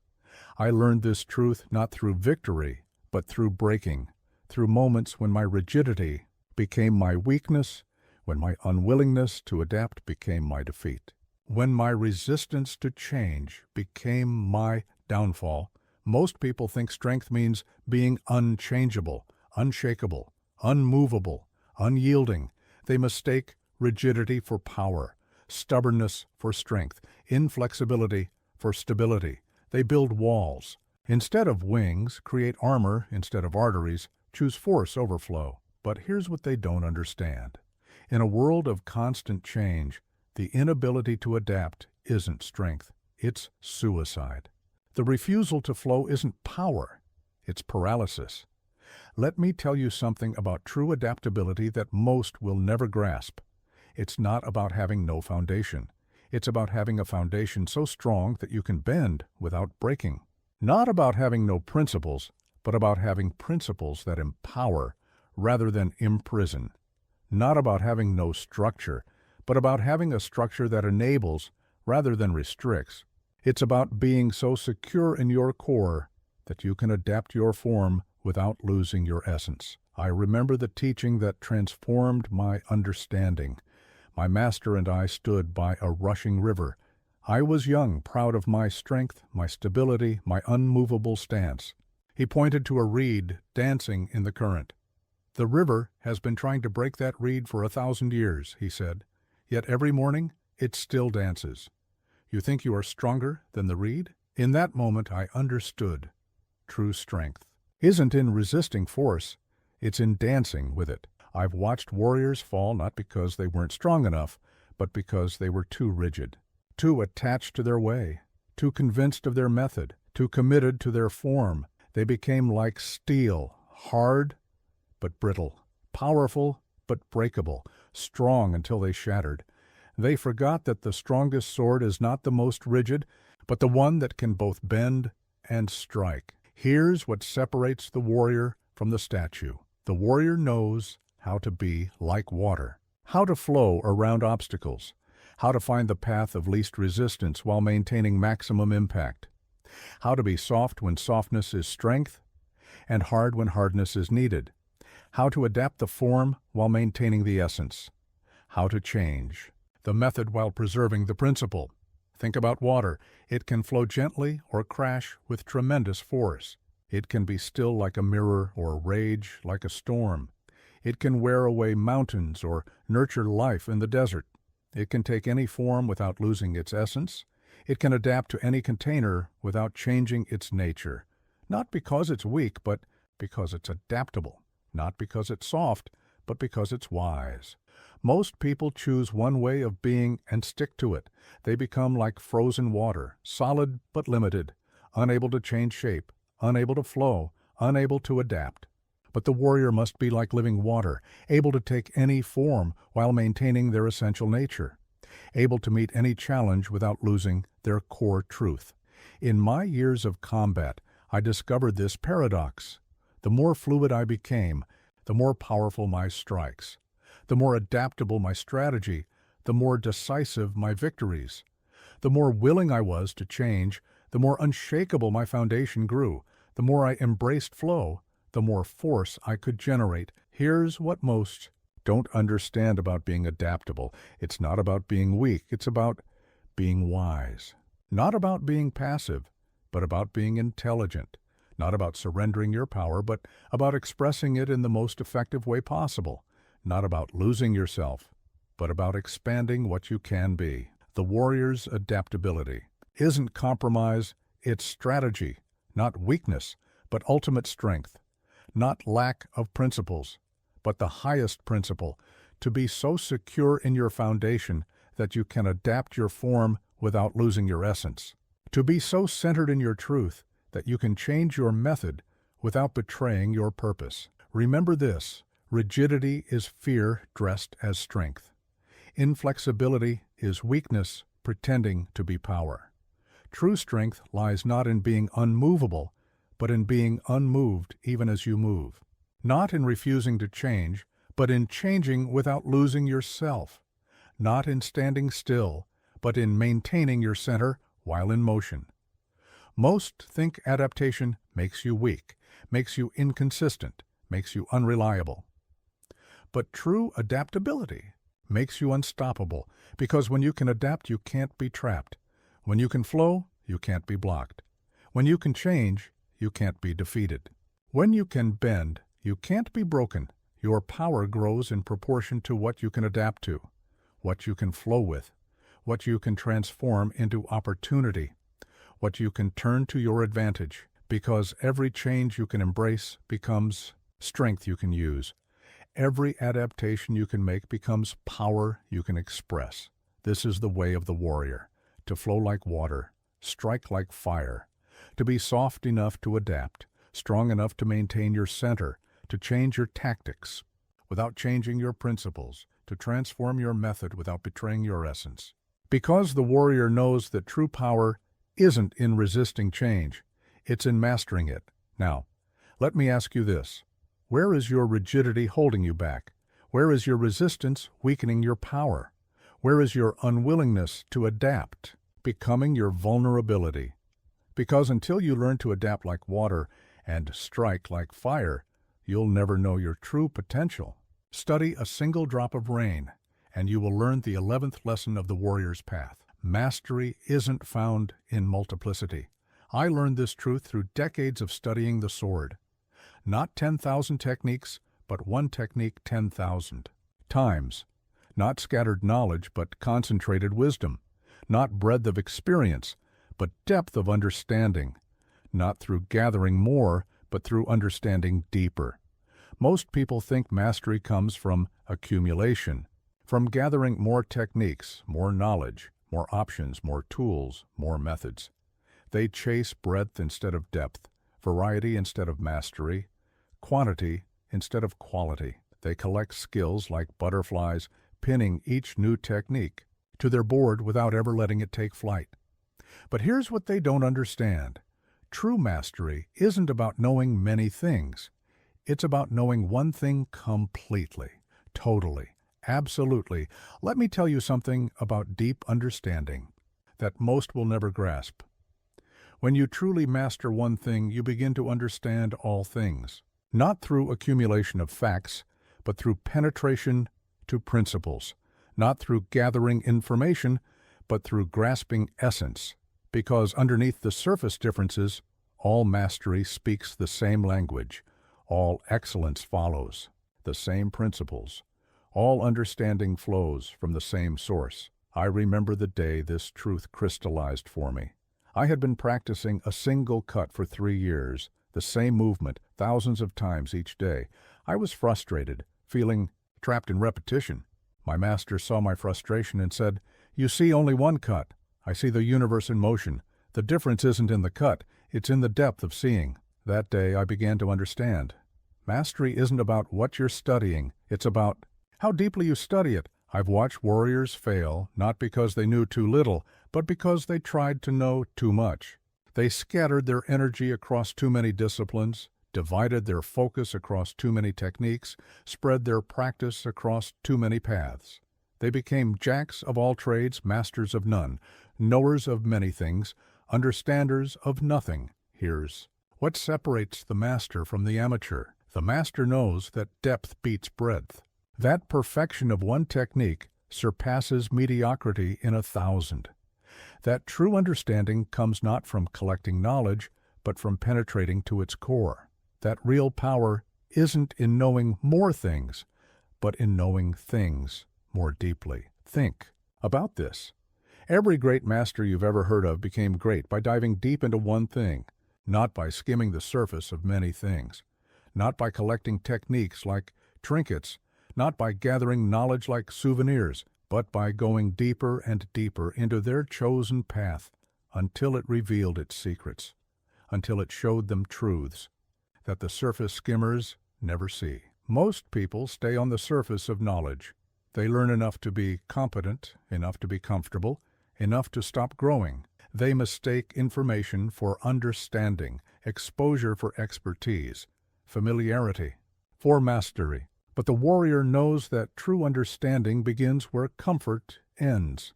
I learned this truth not through victory, but through breaking, through moments when my rigidity became my weakness, when my unwillingness to adapt became my defeat, when my resistance to change became my downfall. Most people think strength means being unchangeable, unshakable, unmovable, unyielding. They mistake rigidity for power, stubbornness for strength, inflexibility for stability. They build walls. Instead of wings, create armor. Instead of arteries, choose force over flow. But here's what they don't understand. In a world of constant change, the inability to adapt isn't strength, it's suicide. The refusal to flow isn't power, it's paralysis. Let me tell you something about true adaptability that most will never grasp. It's not about having no foundation. It's about having a foundation so strong that you can bend without breaking. Not about having no principles, but about having principles that empower rather than imprison. Not about having no structure, but about having a structure that enables rather than restricts. It's about being so secure in your core that you can adapt your form without losing your essence. I remember the teaching that transformed my understanding. My master and I stood by a rushing river. I was young, proud of my strength, my stability, my unmovable stance. He pointed to a reed dancing in the current. "The river has been trying to break that reed for 1,000 years," he said. "Yet every morning it still dances. You think you are stronger than the reed?" In that moment I understood. True strength isn't in resisting force, it's in dancing with it. I've watched warriors fall not because they weren't strong enough, but because they were too rigid, too attached to their way, too convinced of their method, too committed to their form. They became like steel, hard but brittle, powerful but breakable, strong until they shattered. They forgot that the strongest sword is not the most rigid, but the one that can both bend and strike. Here's what separates the warrior from the statue. The warrior knows how to be like water, how to flow around obstacles, how to find the path of least resistance while maintaining maximum impact, how to be soft when softness is strength, and hard when hardness is needed, how to adapt the form while maintaining the essence, how to change the method while preserving the principle. Think about water. It can flow gently or crash with tremendous force. It can be still like a mirror or rage like a storm. It can wear away mountains or nurture life in the desert. It can take any form without losing its essence. It can adapt to any container without changing its nature. Not because it's weak, but because it's adaptable. Not because it's soft, but because it's wise. Most people choose one way of being and stick to it. They become like frozen water, solid but limited, unable to change shape, unable to flow, unable to adapt. But the warrior must be like living water, able to take any form while maintaining their essential nature, able to meet any challenge without losing their core truth. In my years of combat, I discovered this paradox. The more fluid I became, the more powerful my strikes. The more adaptable my strategy, the more decisive my victories. The more willing I was to change, the more unshakable my foundation grew. The more I embraced flow, the more force I could generate. Here's what most don't understand about being adaptable. It's not about being weak, it's about being wise. Not about being passive, but about being intelligent. Not about surrendering your power, but about expressing it in the most effective way possible. Not about losing yourself, but about expanding what you can be. The warrior's adaptability isn't compromise, it's strategy. Not weakness, but ultimate strength. Not lack of principles, but the highest principle, to be so secure in your foundation that you can adapt your form without losing your essence. To be so centered in your truth that you can change your method without betraying your purpose. Remember this: rigidity is fear dressed as strength. Inflexibility is weakness pretending to be power. True strength lies not in being unmovable, but in being unmoved even as you move. Not in refusing to change, but in changing without losing yourself. Not in standing still, but in maintaining your center while in motion. Most think adaptation makes you weak, makes you inconsistent, makes you unreliable. But true adaptability makes you unstoppable, because when you can adapt, you can't be trapped. When you can flow, you can't be blocked. When you can change, you can't be defeated. When you can bend, you can't be broken. Your power grows in proportion to what you can adapt to, what you can flow with, what you can transform into opportunity, what you can turn to your advantage, because every change you can embrace becomes strength you can use. Every adaptation you can make becomes power you can express. This is the way of the warrior: to flow like water, strike like fire, to be soft enough to adapt, strong enough to maintain your center, to change your tactics without changing your principles, to transform your method without betraying your essence. Because the warrior knows that true power isn't in resisting change, it's in mastering it. Now, let me ask you this: where is your rigidity holding you back? Where is your resistance weakening your power? Where is your unwillingness to adapt becoming your vulnerability? Because until you learn to adapt like water and strike like fire, you'll never know your true potential. Study a single drop of rain, and you will learn the 11th lesson of the warrior's path. Mastery isn't found in multiplicity. I learned this truth through decades of studying the sword. Not 10,000 techniques, but one technique 10,000 times. Not scattered knowledge, but concentrated wisdom. Not breadth of experience, but depth of understanding. Not through gathering more, but through understanding deeper. Most people think mastery comes from accumulation, from gathering more techniques, more knowledge, more options, more tools, more methods. They chase breadth instead of depth, variety instead of mastery, quantity instead of quality. They collect skills like butterflies, pinning each new technique to their board without ever letting it take flight. But here's what they don't understand. True mastery isn't about knowing many things. It's about knowing one thing completely, totally, absolutely. Let me tell you something about deep understanding that most will never grasp. When you truly master one thing, you begin to understand all things, not through accumulation of facts, but through penetration to principles, not through gathering information, but through grasping essence, because underneath the surface differences, all mastery speaks the same language, all excellence follows the same principles, All understanding flows from the same source. I remember the day this truth crystallized for me. I had been practicing a single cut for 3 years, the same movement, thousands of times each day. I was frustrated, feeling trapped in repetition. My master saw my frustration and said, "You see only one cut. I see the universe in motion. The difference isn't in the cut, it's in the depth of seeing." That day I began to understand. Mastery isn't about what you're studying, it's about how deeply you study it. I've watched warriors fail, not because they knew too little, but because they tried to know too much. They scattered their energy across too many disciplines, divided their focus across too many techniques, spread their practice across too many paths. They became jacks of all trades, masters of none, knowers of many things, understanders of nothing. Here's what separates the master from the amateur. The master knows that depth beats breadth. That perfection of one technique surpasses mediocrity in 1,000. That true understanding comes not from collecting knowledge, but from penetrating to its core. That real power isn't in knowing more things, but in knowing things more deeply. Think about this. Every great master you've ever heard of became great by diving deep into one thing, not by skimming the surface of many things, not by collecting techniques like trinkets, not by gathering knowledge like souvenirs, but by going deeper and deeper into their chosen path until it revealed its secrets, until it showed them truths that the surface skimmers never see. Most people stay on the surface of knowledge. They learn enough to be competent, enough to be comfortable, enough to stop growing. They mistake information for understanding, exposure for expertise, familiarity for mastery. But the warrior knows that true understanding begins where comfort ends,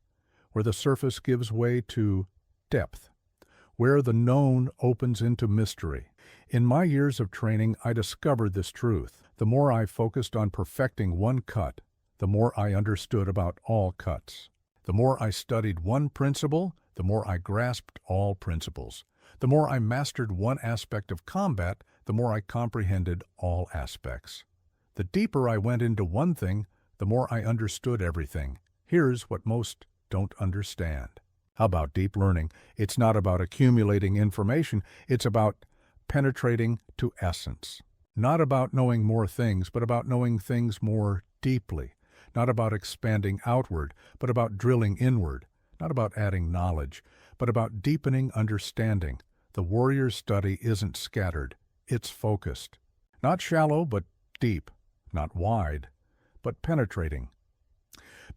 where the surface gives way to depth, where the known opens into mystery. In my years of training, I discovered this truth. The more I focused on perfecting one cut, the more I understood about all cuts. The more I studied one principle, the more I grasped all principles. The more I mastered one aspect of combat, the more I comprehended all aspects. The deeper I went into one thing, the more I understood everything. Here's what most don't understand. How about deep learning? It's not about accumulating information, it's about penetrating to essence. Not about knowing more things, but about knowing things more deeply. Not about expanding outward, but about drilling inward. Not about adding knowledge, but about deepening understanding. The warrior's study isn't scattered, it's focused. Not shallow, but deep. Not wide, but penetrating.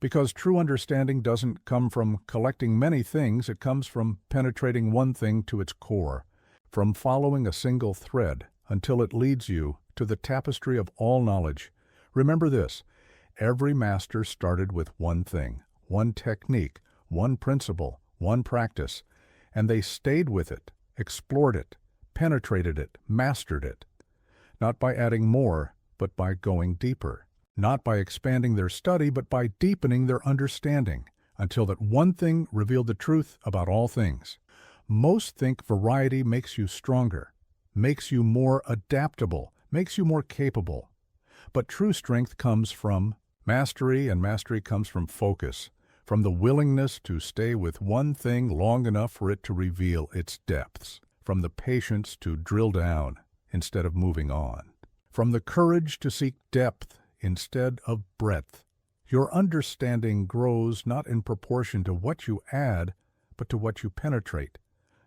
Because true understanding doesn't come from collecting many things, it comes from penetrating one thing to its core, from following a single thread until it leads you to the tapestry of all knowledge. Remember this, every master started with one thing, one technique, one principle, one practice, and they stayed with it, explored it, penetrated it, mastered it, not by adding more, but by going deeper, not by expanding their study, but by deepening their understanding, until that one thing revealed the truth about all things. Most think variety makes you stronger, makes you more adaptable, makes you more capable. But true strength comes from mastery, and mastery comes from focus, from the willingness to stay with one thing long enough for it to reveal its depths, from the patience to drill down instead of moving on, from the courage to seek depth instead of breadth. Your understanding grows not in proportion to what you add, but to what you penetrate,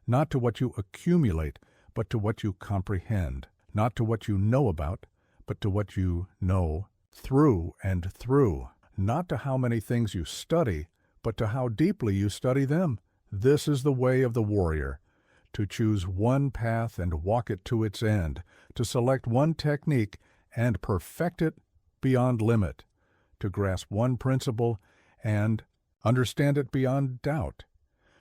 not to what you accumulate, but to what you comprehend, not to what you know about, but to what you know through and through, not to how many things you study, but to how deeply you study them. This is the way of the warrior, to choose one path and walk it to its end, to select one technique and perfect it beyond limit, to grasp one principle and understand it beyond doubt,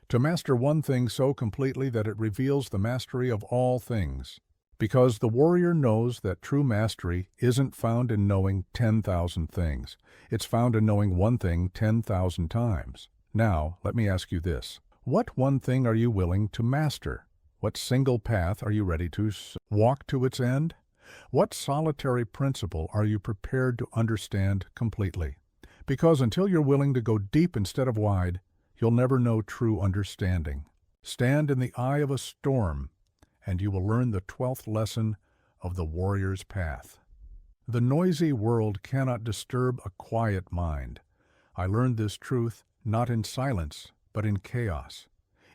to master one thing so completely that it reveals the mastery of all things. Because the warrior knows that true mastery isn't found in knowing 10,000 things. It's found in knowing one thing 10,000 times. Now, let me ask you this. What one thing are you willing to master? What single path are you ready to walk to its end? What solitary principle are you prepared to understand completely? Because until you're willing to go deep instead of wide, you'll never know true understanding. Stand in the eye of a storm, and you will learn the 12th lesson of the warrior's path. The noisy world cannot disturb a quiet mind. I learned this truth not in silence, but in chaos.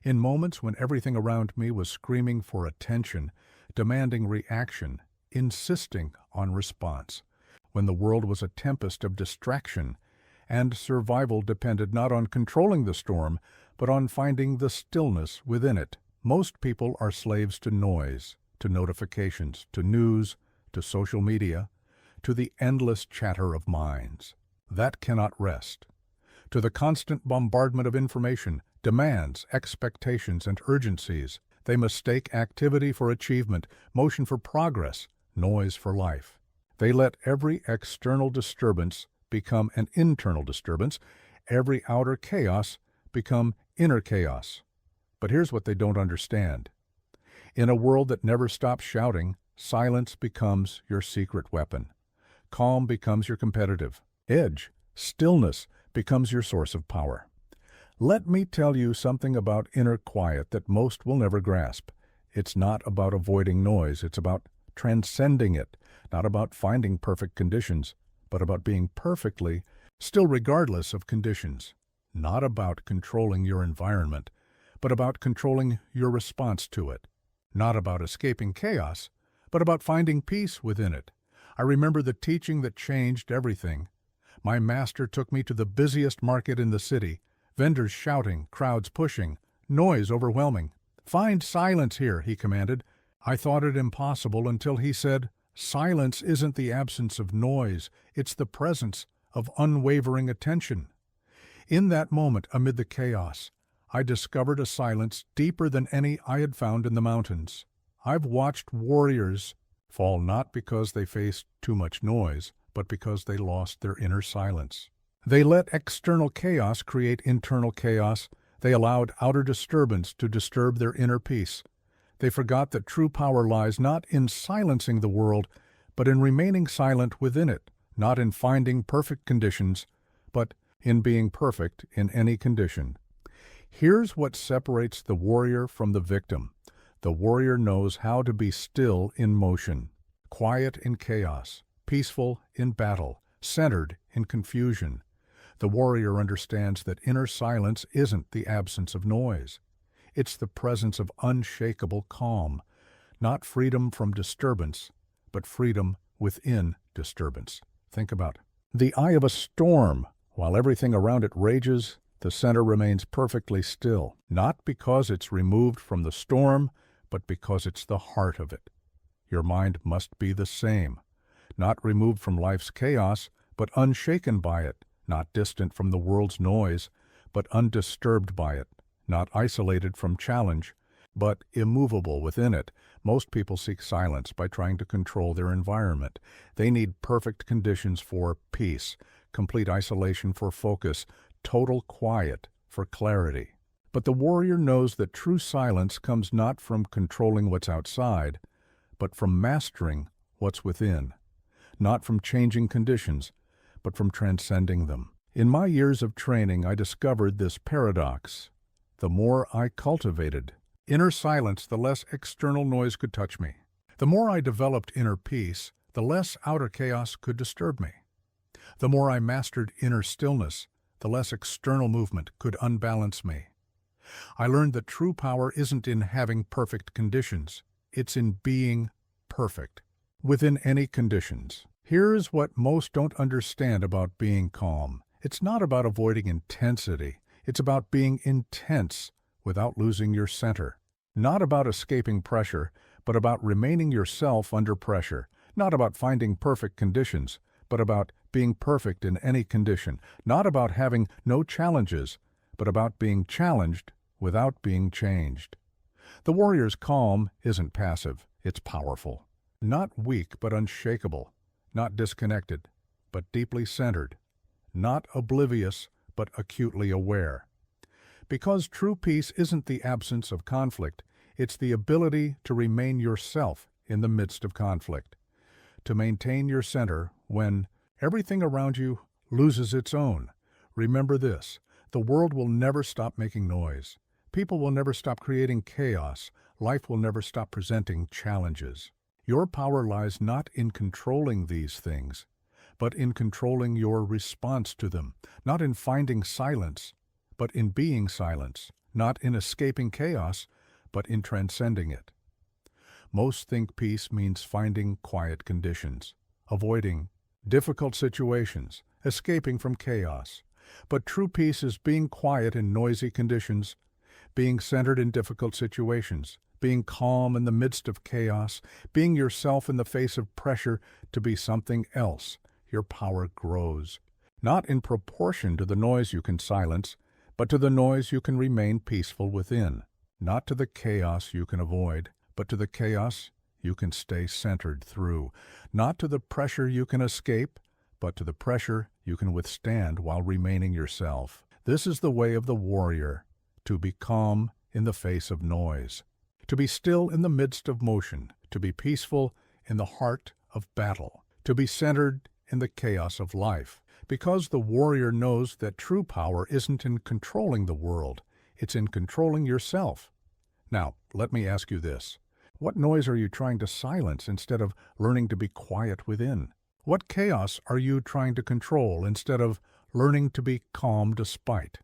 In moments when everything around me was screaming for attention, demanding reaction, insisting on response. When the world was a tempest of distraction, and survival depended not on controlling the storm, but on finding the stillness within it. Most people are slaves to noise, to notifications, to news, to social media, to the endless chatter of minds. That cannot rest. To the constant bombardment of information, demands, expectations, and urgencies. They mistake activity for achievement, motion for progress, noise for life. They let every external disturbance become an internal disturbance, every outer chaos become inner chaos. But here's what they don't understand. In a world that never stops shouting, silence becomes your secret weapon. Calm becomes your competitive edge. Stillness becomes your source of power. Let me tell you something about inner quiet that most will never grasp. It's not about avoiding noise, it's about transcending it, not about finding perfect conditions, but about being perfectly still regardless of conditions. Not about controlling your environment, but about controlling your response to it. Not about escaping chaos, but about finding peace within it. I remember the teaching that changed everything. My master took me to the busiest market in the city, vendors shouting, crowds pushing, noise overwhelming. "Find silence here," he commanded. I thought it impossible until he said, "Silence isn't the absence of noise, it's the presence of unwavering attention." In that moment, amid the chaos, I discovered a silence deeper than any I had found in the mountains. I've watched warriors fall not because they faced too much noise, but because they lost their inner silence. They let external chaos create internal chaos. They allowed outer disturbance to disturb their inner peace. They forgot that true power lies not in silencing the world, but in remaining silent within it, not in finding perfect conditions, but in being perfect in any condition. Here's what separates the warrior from the victim. The warrior knows how to be still in motion, quiet in chaos, peaceful in battle, centered in confusion. The warrior understands that inner silence isn't the absence of noise. It's the presence of unshakable calm, not freedom from disturbance, but freedom within disturbance. Think about it. The eye of a storm. While everything around it rages, the center remains perfectly still, not because it's removed from the storm, but because it's the heart of it. Your mind must be the same, not removed from life's chaos, but unshaken by it, not distant from the world's noise, but undisturbed by it, not isolated from challenge, but immovable within it. Most people seek silence by trying to control their environment. They need perfect conditions for peace, complete isolation for focus, total quiet for clarity. But the warrior knows that true silence comes not from controlling what's outside, but from mastering what's within, not from changing conditions, but from transcending them. In my years of training, I discovered this paradox. The more I cultivated inner silence, the less external noise could touch me. The more I developed inner peace, the less outer chaos could disturb me. The more I mastered inner stillness, the less external movement could unbalance me. I learned that true power isn't in having perfect conditions. It's in being perfect, within any conditions. Here's what most don't understand about being calm. It's not about avoiding intensity. It's about being intense without losing your center. Not about escaping pressure, but about remaining yourself under pressure. Not about finding perfect conditions, but about being perfect in any condition. Not about having no challenges, but about being challenged without being changed. The warrior's calm isn't passive, it's powerful. Not weak, but unshakable. Not disconnected, but deeply centered. Not oblivious, but acutely aware. Because true peace isn't the absence of conflict, it's the ability to remain yourself in the midst of conflict. to maintain your center when everything around you loses its own. Remember this, the world will never stop making noise. People will never stop creating chaos. Life will never stop presenting challenges. Your power lies not in controlling these things, but in controlling your response to them, not in finding silence, but in being silence, not in escaping chaos, but in transcending it. Most think peace means finding quiet conditions, avoiding difficult situations, escaping from chaos. But true peace is being quiet in noisy conditions, being centered in difficult situations, being calm in the midst of chaos, being yourself in the face of pressure to be something else. Your power grows, not in proportion to the noise you can silence, but to the noise you can remain peaceful within, not to the chaos you can avoid, but to the chaos you can stay centered through, not to the pressure you can escape, but to the pressure you can withstand while remaining yourself. This is the way of the warrior, to be calm in the face of noise, to be still in the midst of motion, to be peaceful in the heart of battle, to be centered in the chaos of life, because the warrior knows that true power isn't in controlling the world, it's in controlling yourself. Now, let me ask you this. What noise are you trying to silence instead of learning to be quiet within? What chaos are you trying to control instead of learning to be calm despite?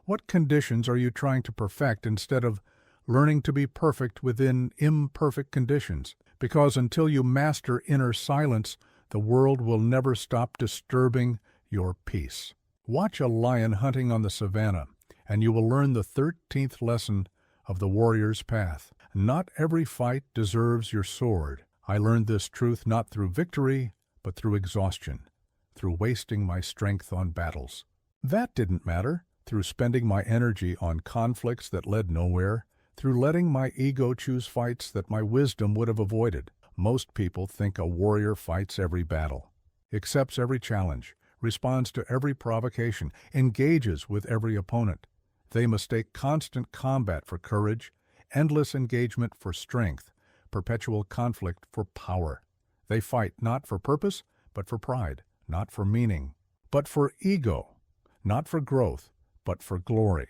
What conditions are you trying to perfect instead of learning to be perfect within imperfect conditions? Because until you master inner silence, the world will never stop disturbing your peace. Watch a lion hunting on the savannah, and you will learn the 13th lesson of the warrior's path. Not every fight deserves your sword. I learned this truth not through victory, but through exhaustion, through wasting my strength on battles. That didn't matter, through spending my energy on conflicts that led nowhere, through letting my ego choose fights that my wisdom would have avoided. Most people think a warrior fights every battle, accepts every challenge, responds to every provocation, engages with every opponent. They mistake constant combat for courage, endless engagement for strength, perpetual conflict for power. They fight not for purpose, but for pride, not for meaning, but for ego, not for growth, but for glory.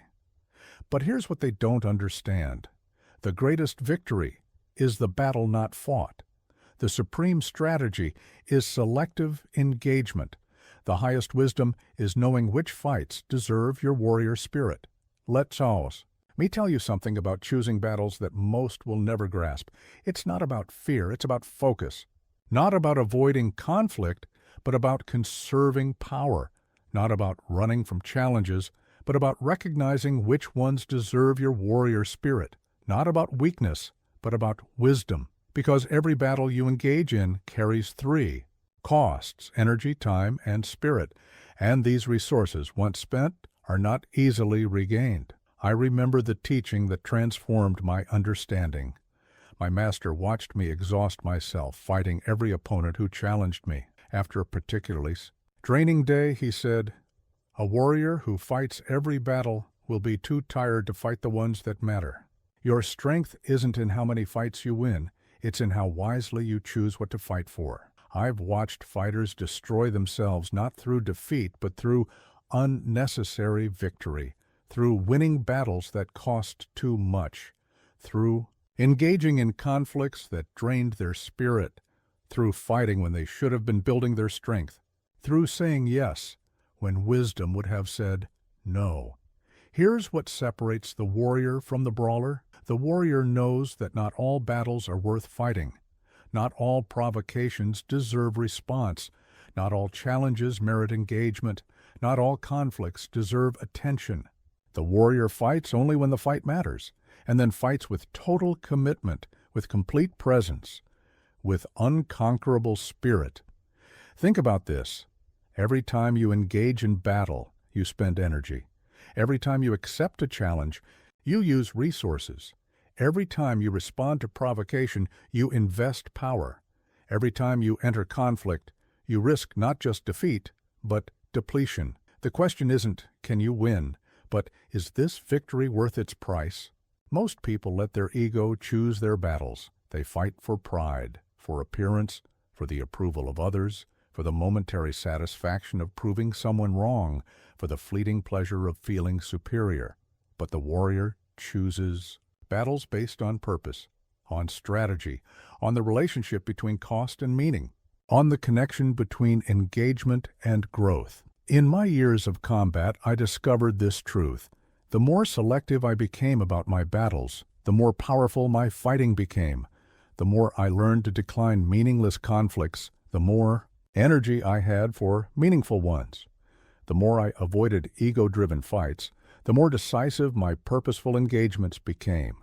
But here's what they don't understand. The greatest victory is the battle not fought. The supreme strategy is selective engagement. The highest wisdom is knowing which fights deserve your warrior spirit. Let me tell you something about choosing battles that most will never grasp. It's not about fear, it's about focus. Not about avoiding conflict, but about conserving power. Not about running from challenges, but about recognizing which ones deserve your warrior spirit. Not about weakness, but about wisdom. Because every battle you engage in carries three costs: energy, time, and spirit. And these resources, once spent, are not easily regained. I remember the teaching that transformed my understanding. My master watched me exhaust myself fighting every opponent who challenged me. After a particularly draining day, he said, "A warrior who fights every battle will be too tired to fight the ones that matter. Your strength isn't in how many fights you win, it's in how wisely you choose what to fight for." I've watched fighters destroy themselves not through defeat, but through unnecessary victory, through winning battles that cost too much, through engaging in conflicts that drained their spirit, through fighting when they should have been building their strength, through saying yes when wisdom would have said no. Here's what separates the warrior from the brawler. The warrior knows that not all battles are worth fighting. Not all provocations deserve response. Not all challenges merit engagement. Not all conflicts deserve attention. The warrior fights only when the fight matters, and then fights with total commitment, with complete presence, with unconquerable spirit. Think about this. Every time you engage in battle, you spend energy. Every time you accept a challenge, you use resources. Every time you respond to provocation, you invest power. Every time you enter conflict, you risk not just defeat, but depletion. The question isn't, can you win, but is this victory worth its price? Most people let their ego choose their battles. They fight for pride, for appearance, for the approval of others, for the momentary satisfaction of proving someone wrong, for the fleeting pleasure of feeling superior. But the warrior chooses battles based on purpose, on strategy, on the relationship between cost and meaning, on the connection between engagement and growth. In my years of combat, I discovered this truth. The more selective I became about my battles, the more powerful my fighting became. The more I learned to decline meaningless conflicts, the more energy I had for meaningful ones. The more I avoided ego-driven fights, the more decisive my purposeful engagements became.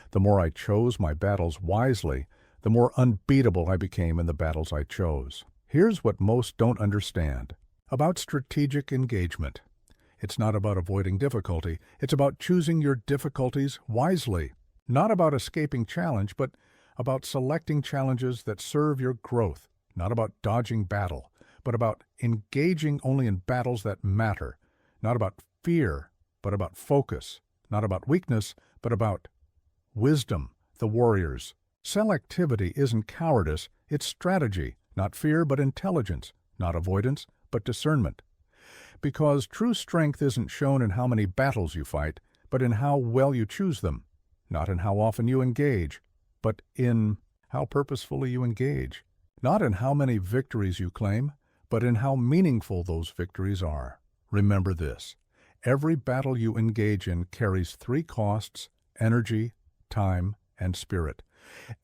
The more I chose my battles wisely, the more unbeatable I became in the battles I chose. Here's what most don't understand about strategic engagement. It's not about avoiding difficulty. It's about choosing your difficulties wisely. Not about escaping challenge, but about selecting challenges that serve your growth. Not about dodging battle, but about engaging only in battles that matter. Not about fear, but about focus. Not about weakness, but about wisdom, the warriors. Selectivity isn't cowardice, it's strategy. Not fear, but intelligence. Not avoidance, but discernment. Because true strength isn't shown in how many battles you fight, but in how well you choose them. Not in how often you engage, but in how purposefully you engage. Not in how many victories you claim, but in how meaningful those victories are. Remember this: every battle you engage in carries three costs: energy, time, and spirit.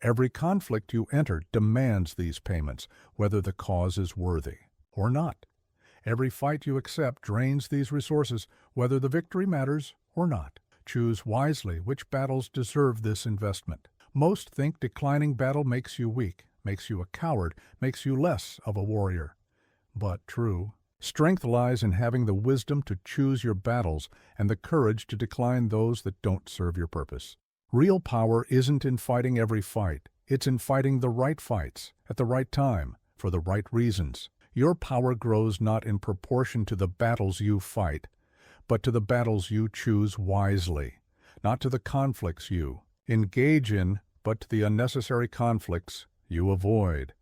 Every conflict you enter demands these payments, whether the cause is worthy or not. Every fight you accept drains these resources, whether the victory matters or not. Choose wisely which battles deserve this investment. Most think declining battle makes you weak, makes you a coward, makes you less of a warrior. But true. Strength lies in having the wisdom to choose your battles and the courage to decline those that don't serve your purpose. Real power isn't in fighting every fight. It's in fighting the right fights, at the right time, for the right reasons. Your power grows not in proportion to the battles you fight, but to the battles you choose wisely. Not to the conflicts you engage in, but to the unnecessary conflicts you avoid.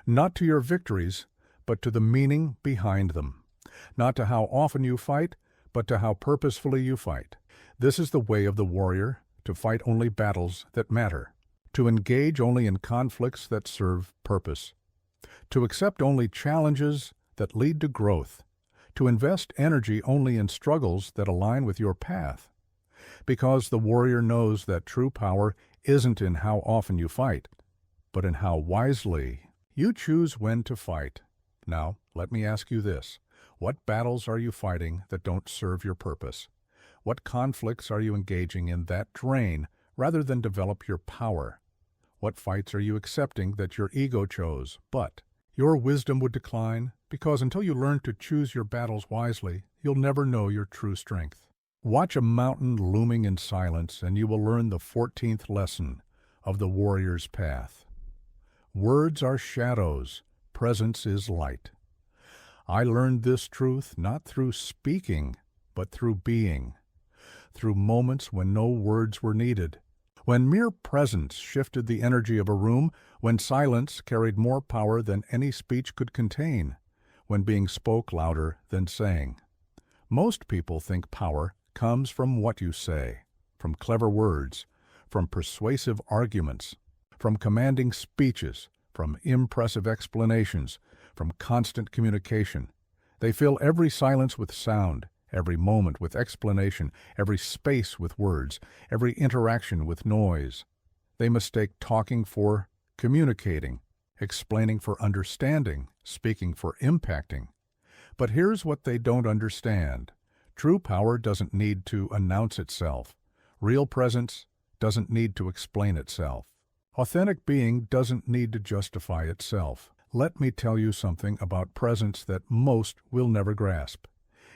Not to your victories, but to the meaning behind them. Not to how often you fight, but to how purposefully you fight. This is the way of the warrior, to fight only battles that matter, to engage only in conflicts that serve purpose, to accept only challenges that lead to growth, to invest energy only in struggles that align with your path. Because the warrior knows that true power isn't in how often you fight, but in how wisely you choose when to fight. Now, let me ask you this: what battles are you fighting that don't serve your purpose? What conflicts are you engaging in that drain rather than develop your power? What fights are you accepting that your ego chose, but your wisdom would decline? Because until you learn to choose your battles wisely, you'll never know your true strength. Watch a mountain looming in silence, and you will learn the 14th lesson of the warrior's path. Words are shadows, presence is light. I learned this truth not through speaking, but through being. Through moments when no words were needed, when mere presence shifted the energy of a room, when silence carried more power than any speech could contain, when being spoke louder than saying. Most people think power comes from what you say, from clever words, from persuasive arguments, from commanding speeches, from impressive explanations, from constant communication. They fill every silence with sound, every moment with explanation, every space with words, every interaction with noise. They mistake talking for communicating, explaining for understanding, speaking for impacting. But here's what they don't understand. True power doesn't need to announce itself. Real presence doesn't need to explain itself. Authentic being doesn't need to justify itself. Let me tell you something about presence that most will never grasp.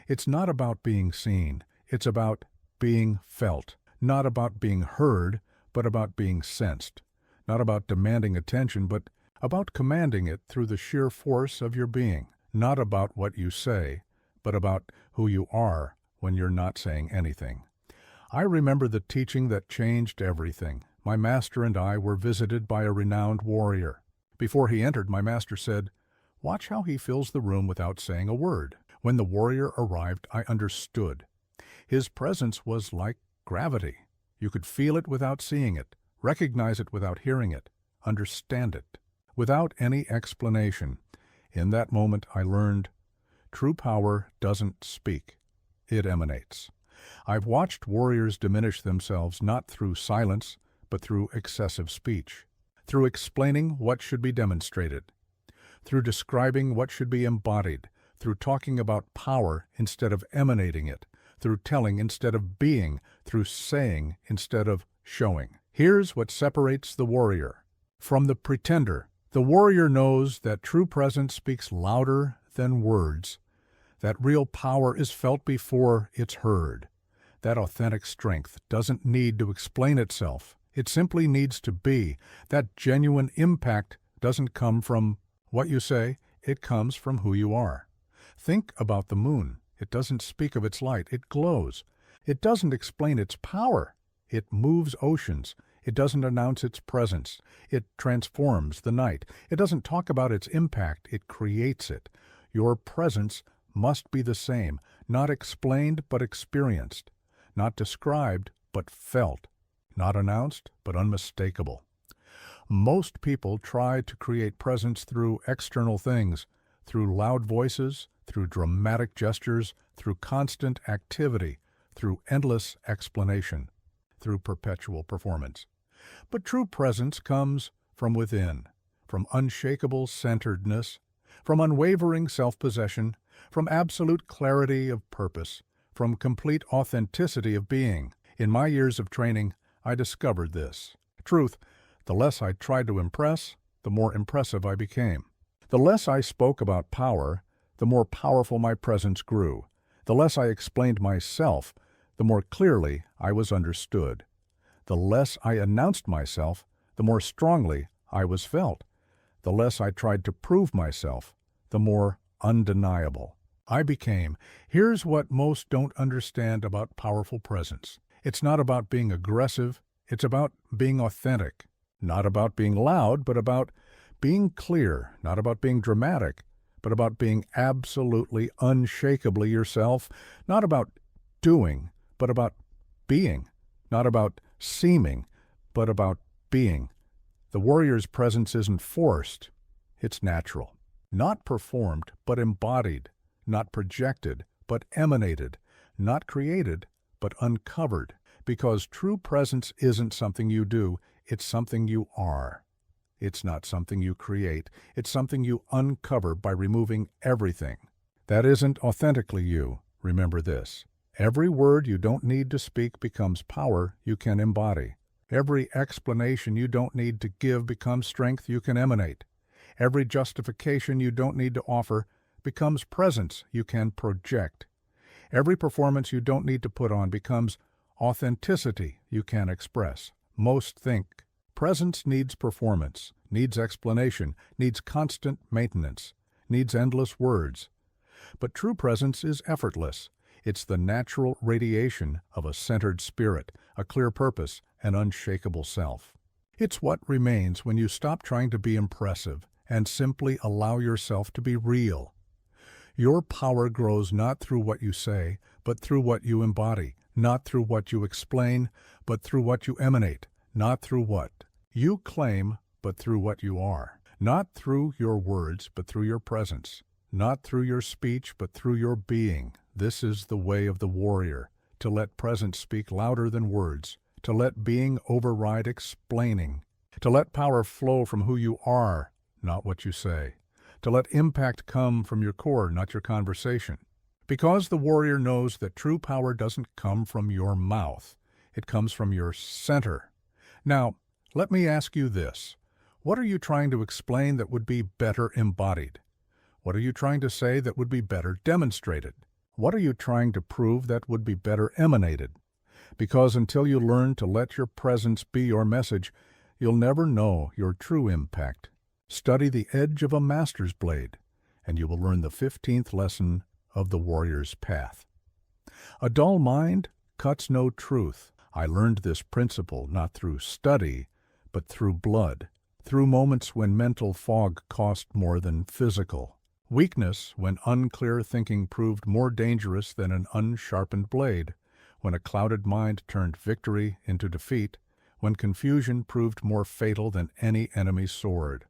It's not about being seen. It's about being felt. Not about being heard, but about being sensed. Not about demanding attention, but about commanding it through the sheer force of your being. Not about what you say, but about who you are when you're not saying anything. I remember the teaching that changed everything. My master and I were visited by a renowned warrior. Before he entered, my master said, "Watch how he fills the room without saying a word." When the warrior arrived, I understood. His presence was like gravity. You could feel it without seeing it, recognize it without hearing it, understand it, without any explanation. In that moment, I learned true power doesn't speak. It emanates. I've watched warriors diminish themselves not through silence, but through excessive speech, through explaining what should be demonstrated, through describing what should be embodied, through talking about power instead of emanating it, through telling instead of being, through saying instead of showing. Here's what separates the warrior from the pretender. The warrior knows that true presence speaks louder than words, that real power is felt before it's heard. That authentic strength doesn't need to explain itself. It simply needs to be. That genuine impact doesn't come from what you say, it comes from who you are. Think about the moon. It doesn't speak of its light, it glows. It doesn't explain its power. It moves oceans. It doesn't announce its presence. It transforms the night. It doesn't talk about its impact, it creates it. Your presence must be the same, not explained but experienced, not described but felt, not announced but unmistakable. Most people try to create presence through external things, through loud voices, through dramatic gestures, through constant activity, through endless explanation, through perpetual performance. But true presence comes from within, from unshakable centeredness, from unwavering self-possession, from absolute clarity of purpose, from complete authenticity of being. In my years of training, I discovered this. Truth, the less I tried to impress, the more impressive I became. The less I spoke about power, the more powerful my presence grew. The less I explained myself, the more clearly I was understood. The less I announced myself, the more strongly I was felt. The less I tried to prove myself, the more undeniable I became. Here's what most don't understand about powerful presence. It's not about being aggressive, it's about being authentic. Not about being loud, but about being clear. Not about being dramatic, but about being absolutely, unshakably yourself. Not about doing, but about being. Not about seeming, but about being. The warrior's presence isn't forced, it's natural. Not performed, but embodied. Not projected, but emanated. Not created, but uncovered. Because true presence isn't something you do, it's something you are. It's not something you create, it's something you uncover by removing everything. That isn't authentically you. Remember this. Every word you don't need to speak becomes power you can embody. Every explanation you don't need to give becomes strength you can emanate. Every justification you don't need to offer becomes presence you can project. Every performance you don't need to put on becomes authenticity you can express. Most think presence needs performance, needs explanation, needs constant maintenance, needs endless words. But true presence is effortless. It's the natural radiation of a centered spirit, a clear purpose, an unshakable self. It's what remains when you stop trying to be impressive and simply allow yourself to be real. Your power grows not through what you say, but through what you embody, not through what you explain, but through what you emanate, not through what you claim, but through what you are, not through your words, but through your presence, not through your speech, but through your being. This is the way of the warrior, to let presence speak louder than words, to let being override explaining, to let power flow from who you are, not what you say, to let impact come from your core, not your conversation. Because the warrior knows that true power doesn't come from your mouth, it comes from your center. Now, let me ask you this. What are you trying to explain that would be better embodied? What are you trying to say that would be better demonstrated? What are you trying to prove that would be better emanated? Because until you learn to let your presence be your message, you'll never know your true impact. Study the edge of a master's blade, and you will learn the 15th lesson of the warrior's path. A dull mind cuts no truth. I learned this principle not through study, but through blood, through moments when mental fog cost more than physical. Weakness when unclear thinking proved more dangerous than an unsharpened blade, when a clouded mind turned victory into defeat, when confusion proved more fatal than any enemy's sword.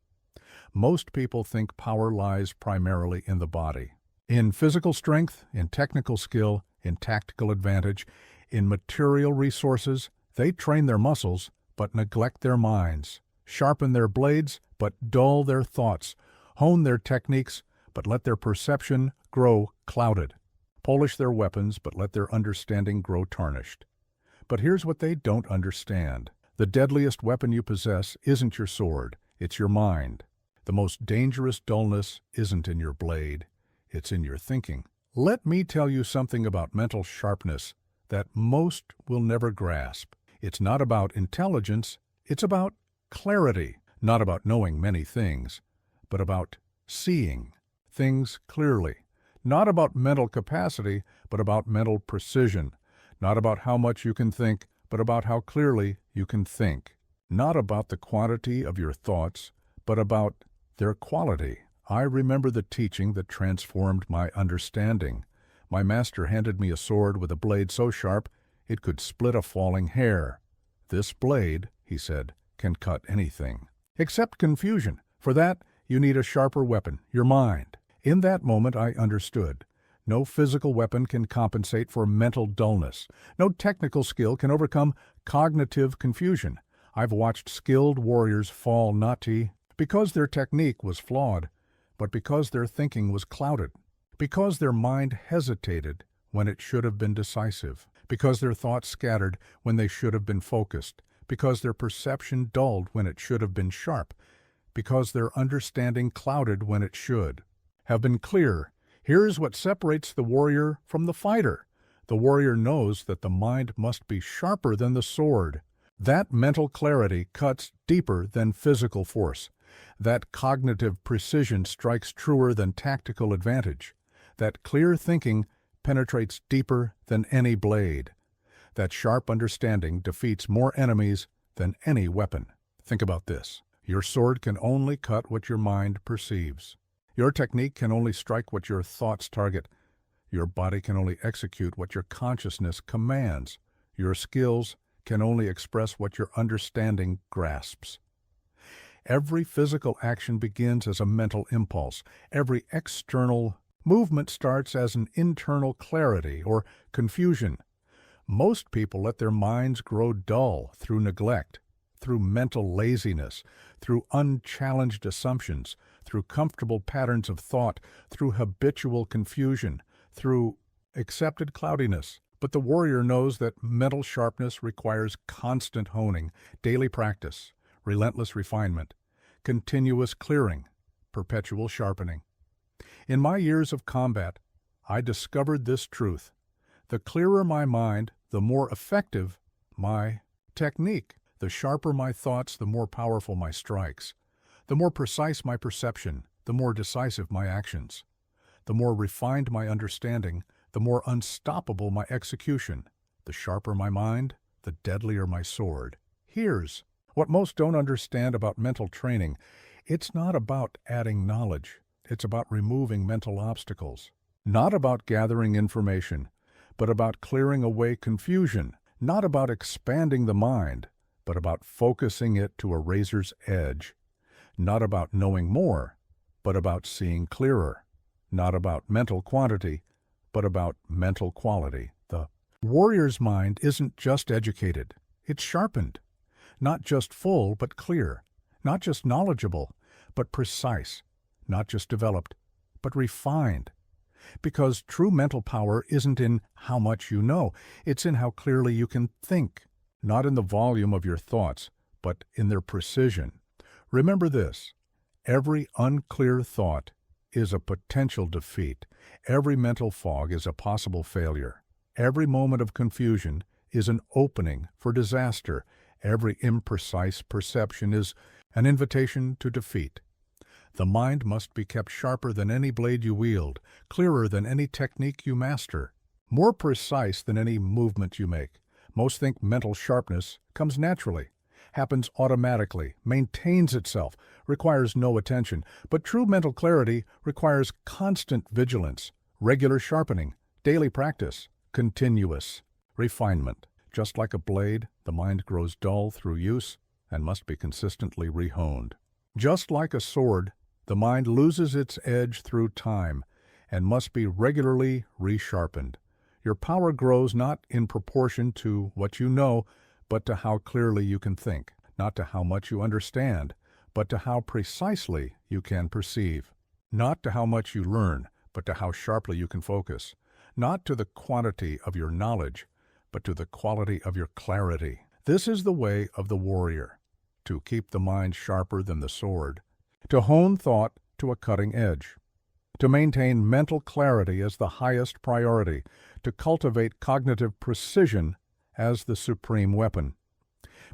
Most people think power lies primarily in the body. In physical strength, in technical skill, in tactical advantage, in material resources, they train their muscles but neglect their minds, sharpen their blades but dull their thoughts, hone their techniques but let their perception grow clouded, polish their weapons but let their understanding grow tarnished. But here's what they don't understand. The deadliest weapon you possess isn't your sword, it's your mind. The most dangerous dullness isn't in your blade, it's in your thinking. Let me tell you something about mental sharpness that most will never grasp. It's not about intelligence, it's about clarity. Not about knowing many things, but about seeing things clearly. Not about mental capacity, but about mental precision. Not about how much you can think, but about how clearly you can think. Not about the quantity of your thoughts, but about their quality. I remember the teaching that transformed my understanding. My master handed me a sword with a blade so sharp it could split a falling hair. "This blade," he said, "can cut anything, except confusion. For that, you need a sharper weapon, your mind." In that moment I understood. No physical weapon can compensate for mental dullness. No technical skill can overcome cognitive confusion. I've watched skilled warriors fall not because their technique was flawed, but because their thinking was clouded, because their mind hesitated when it should have been decisive, because their thoughts scattered when they should have been focused, because their perception dulled when it should have been sharp, because their understanding clouded when it should have been clear. Here's what separates the warrior from the fighter. The warrior knows that the mind must be sharper than the sword. That mental clarity cuts deeper than physical force. That cognitive precision strikes truer than tactical advantage. That clear thinking penetrates deeper than any blade. That sharp understanding defeats more enemies than any weapon. Think about this. Your sword can only cut what your mind perceives. Your technique can only strike what your thoughts target. Your body can only execute what your consciousness commands. Your skills can only express what your understanding grasps. Every physical action begins as a mental impulse. Every external movement starts as an internal clarity or confusion. Most people let their minds grow dull through neglect, through mental laziness, through unchallenged assumptions, through comfortable patterns of thought, through habitual confusion, through accepted cloudiness. But the warrior knows that mental sharpness requires constant honing, daily practice, relentless refinement, continuous clearing, perpetual sharpening. In my years of combat, I discovered this truth. The clearer my mind, the more effective my technique. The sharper my thoughts, the more powerful my strikes. The more precise my perception, the more decisive my actions. The more refined my understanding, the more unstoppable my execution. The sharper my mind, the deadlier my sword. Here's what most don't understand about mental training. It's not about adding knowledge. It's about removing mental obstacles. Not about gathering information, but about clearing away confusion. Not about expanding the mind, but about focusing it to a razor's edge. Not about knowing more, but about seeing clearer. Not about mental quantity, but about mental quality. The warrior's mind isn't just educated, it's sharpened. Not just full, but clear. Not just knowledgeable, but precise. Not just developed, but refined. Because true mental power isn't in how much you know, it's in how clearly you can think. Not in the volume of your thoughts, but in their precision. Remember this: every unclear thought is a potential defeat. Every mental fog is a possible failure. Every moment of confusion is an opening for disaster. Every imprecise perception is an invitation to defeat. The mind must be kept sharper than any blade you wield, clearer than any technique you master, more precise than any movement you make. Most think mental sharpness comes naturally. happens automatically, maintains itself, requires no attention. But true mental clarity requires constant vigilance, regular sharpening, daily practice, continuous refinement. Just like a blade, the mind grows dull through use and must be consistently rehoned. Just like a sword, the mind loses its edge through time and must be regularly resharpened. Your power grows not in proportion to what you know, but to how clearly you can think, not to how much you understand, but to how precisely you can perceive, not to how much you learn, but to how sharply you can focus, not to the quantity of your knowledge, but to the quality of your clarity. This is the way of the warrior, to keep the mind sharper than the sword, to hone thought to a cutting edge, to maintain mental clarity as the highest priority, to cultivate cognitive precision as the supreme weapon.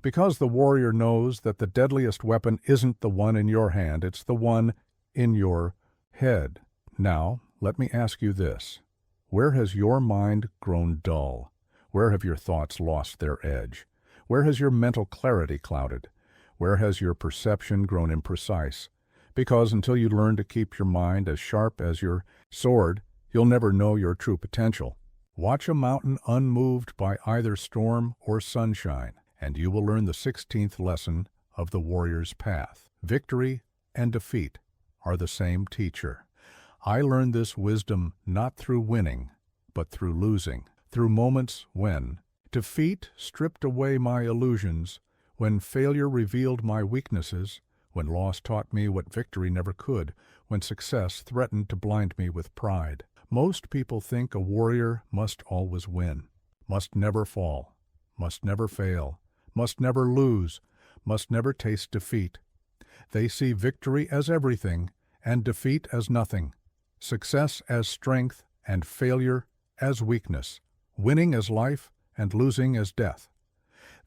Because the warrior knows that the deadliest weapon isn't the one in your hand, it's the one in your head. Now, let me ask you this. Where has your mind grown dull? Where have your thoughts lost their edge? Where has your mental clarity clouded? Where has your perception grown imprecise? Because until you learn to keep your mind as sharp as your sword, you'll never know your true potential. Watch a mountain unmoved by either storm or sunshine, and you will learn the 16th lesson of the warrior's path. Victory and defeat are the same teacher. I learned this wisdom not through winning, but through losing, through moments when defeat stripped away my illusions, when failure revealed my weaknesses, when loss taught me what victory never could, when success threatened to blind me with pride. Most people think a warrior must always win, must never fall, must never fail, must never lose, must never taste defeat. They see victory as everything and defeat as nothing, success as strength and failure as weakness, winning as life and losing as death.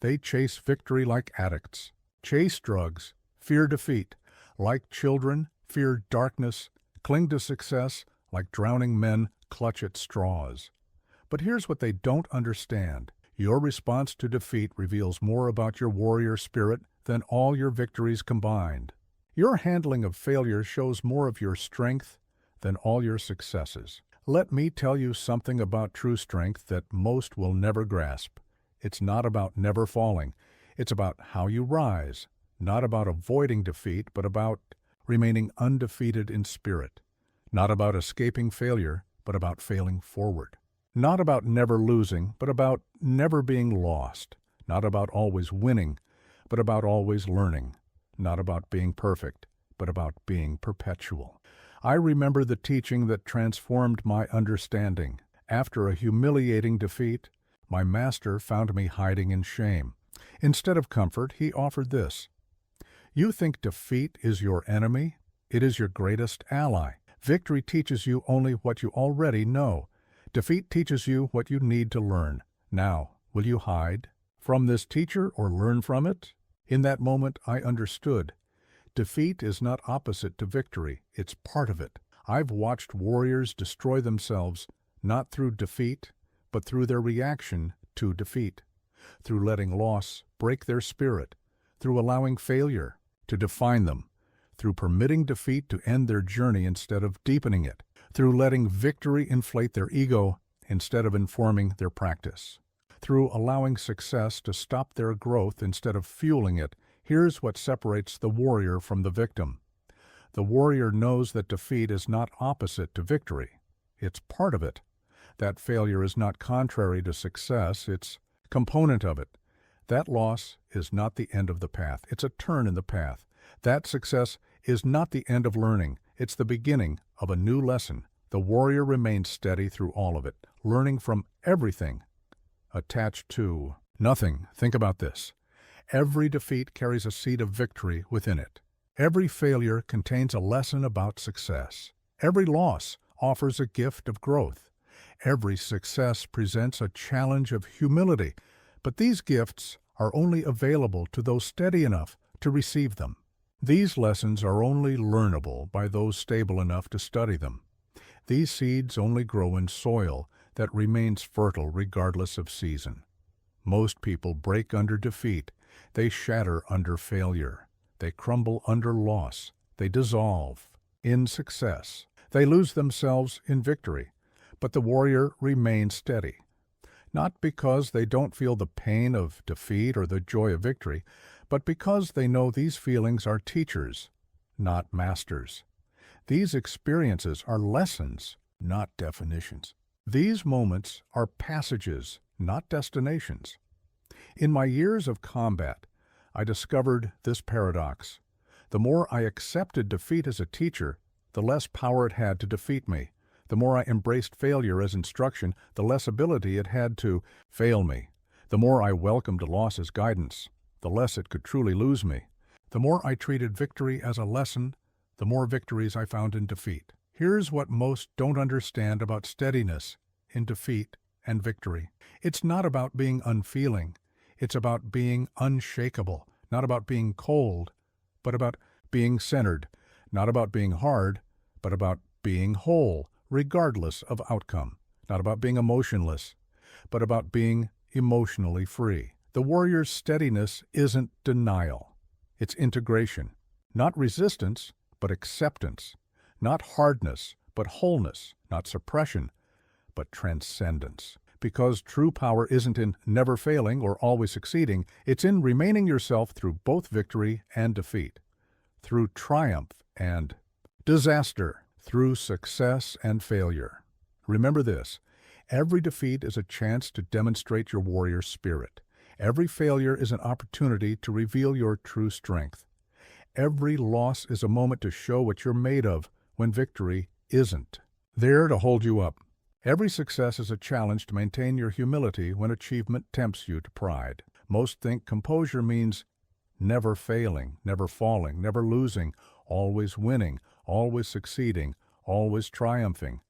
They chase victory like addicts, chase drugs, fear defeat, like children, fear darkness, cling to success, like drowning men clutch at straws. But here's what they don't understand. Your response to defeat reveals more about your warrior spirit than all your victories combined. Your handling of failure shows more of your strength than all your successes. Let me tell you something about true strength that most will never grasp. It's not about never falling. It's about how you rise, not about avoiding defeat, but about remaining undefeated in spirit. Not about escaping failure, but about failing forward. Not about never losing, but about never being lost. Not about always winning, but about always learning. Not about being perfect, but about being perpetual. I remember the teaching that transformed my understanding. After a humiliating defeat, my master found me hiding in shame. Instead of comfort, he offered this. You think defeat is your enemy? It is your greatest ally. Victory teaches you only what you already know. Defeat teaches you what you need to learn. Now, will you hide from this teacher or learn from it? In that moment, I understood. Defeat is not opposite to victory. It's part of it. I've watched warriors destroy themselves, not through defeat, but through their reaction to defeat, through letting loss break their spirit, through allowing failure to define them, through permitting defeat to end their journey instead of deepening it, through letting victory inflate their ego instead of informing their practice, through allowing success to stop their growth instead of fueling it. Here's what separates the warrior from the victim. The warrior knows that defeat is not opposite to victory. It's part of it. That failure is not contrary to success, it's a component of it. That loss is not the end of the path, it's a turn in the path. That success is not the end of learning, it's the beginning of a new lesson. The warrior remains steady through all of it, learning from everything attached to nothing. Think about this. Every defeat carries a seed of victory within it. Every failure contains a lesson about success. Every loss offers a gift of growth. Every success presents a challenge of humility, but these gifts are only available to those steady enough to receive them. These lessons are only learnable by those stable enough to study them. These seeds only grow in soil that remains fertile regardless of season. Most people break under defeat They shatter under failure. They crumble under loss. They dissolve in success. They lose themselves in victory. But the warrior remains steady, not because they don't feel the pain of defeat or the joy of victory, but because they know these feelings are teachers, not masters. These experiences are lessons, not definitions. These moments are passages, not destinations. In my years of combat, I discovered this paradox. The more I accepted defeat as a teacher, the less power it had to defeat me. The more I embraced failure as instruction, the less ability it had to fail me. The more I welcomed loss as guidance, the less it could truly lose me. The more I treated victory as a lesson, the more victories I found in defeat. Here's what most don't understand about steadiness in defeat and victory. It's not about being unfeeling. It's about being unshakable, not about being cold, but about being centered, not about being hard, but about being whole, regardless of outcome, not about being emotionless, but about being emotionally free. The warrior's steadiness isn't denial. It's integration, not resistance, but acceptance, not hardness, but wholeness, not suppression, but transcendence. Because true power isn't in never failing or always succeeding, it's in remaining yourself through both victory and defeat, through triumph and disaster, through success and failure. Remember this, every defeat is a chance to demonstrate your warrior spirit. Every failure is an opportunity to reveal your true strength. Every loss is a moment to show what you're made of when victory isn't there to hold you up. Every success is a challenge to maintain your humility when achievement tempts you to pride. Most think composure means never failing, never falling, never losing, always winning, always succeeding, always triumphing.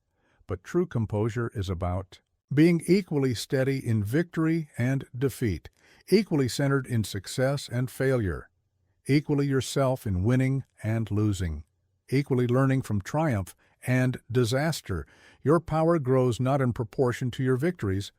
But true composure is about being equally steady in victory and defeat, equally centered in success and failure, equally yourself in winning and losing, equally learning from triumph and disaster. Your power grows not in proportion to your victories,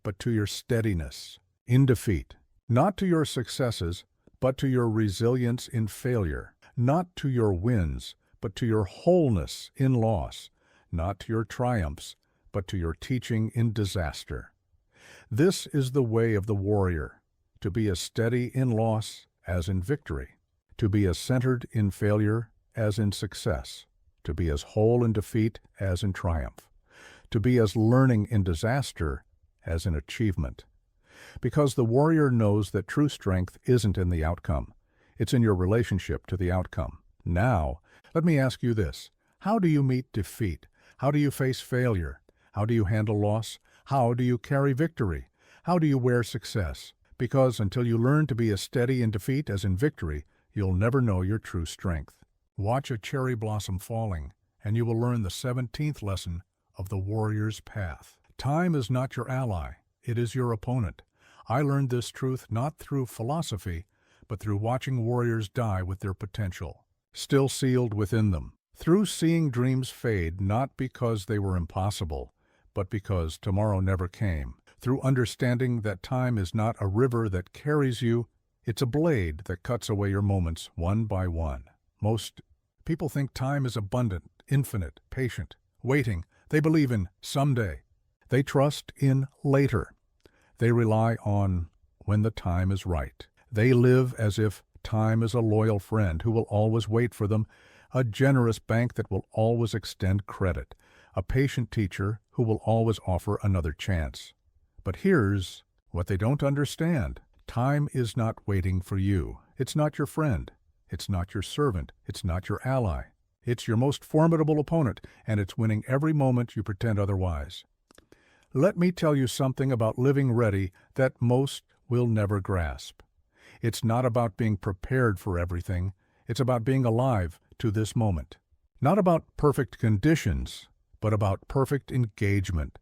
but to your steadiness in defeat, not to your successes, but to your resilience in failure, not to your wins, but to your wholeness in loss, not to your triumphs, but to your teaching in disaster. This is the way of the warrior, to be as steady in loss as in victory, to be as centered in failure as in success, to be as whole in defeat as in triumph, to be as learning in disaster as in achievement. Because the warrior knows that true strength isn't in the outcome, it's in your relationship to the outcome. Now, let me ask you this. How do you meet defeat? How do you face failure? How do you handle loss? How do you carry victory? How do you wear success? Because until you learn to be as steady in defeat as in victory, you'll never know your true strength. Watch a cherry blossom falling, and you will learn the 17th lesson of the warrior's path. Time is not your ally, it is your opponent. I learned this truth not through philosophy, but through watching warriors die with their potential still sealed within them. Through seeing dreams fade not because they were impossible, but because tomorrow never came. Through understanding that time is not a river that carries you, it's a blade that cuts away your moments one by one. Most people think time is abundant, infinite, patient, waiting. They believe in someday. They trust in later. They rely on when the time is right. They live as if time is a loyal friend who will always wait for them, a generous bank that will always extend credit, a patient teacher who will always offer another chance. But here's what they don't understand. Time is not waiting for you. It's not your friend. It's not your servant. It's not your ally. It's your most formidable opponent, and it's winning every moment you pretend otherwise. Let me tell you something about living ready that most will never grasp. It's not about being prepared for everything. It's about being alive to this moment. Not about perfect conditions, but about perfect engagement.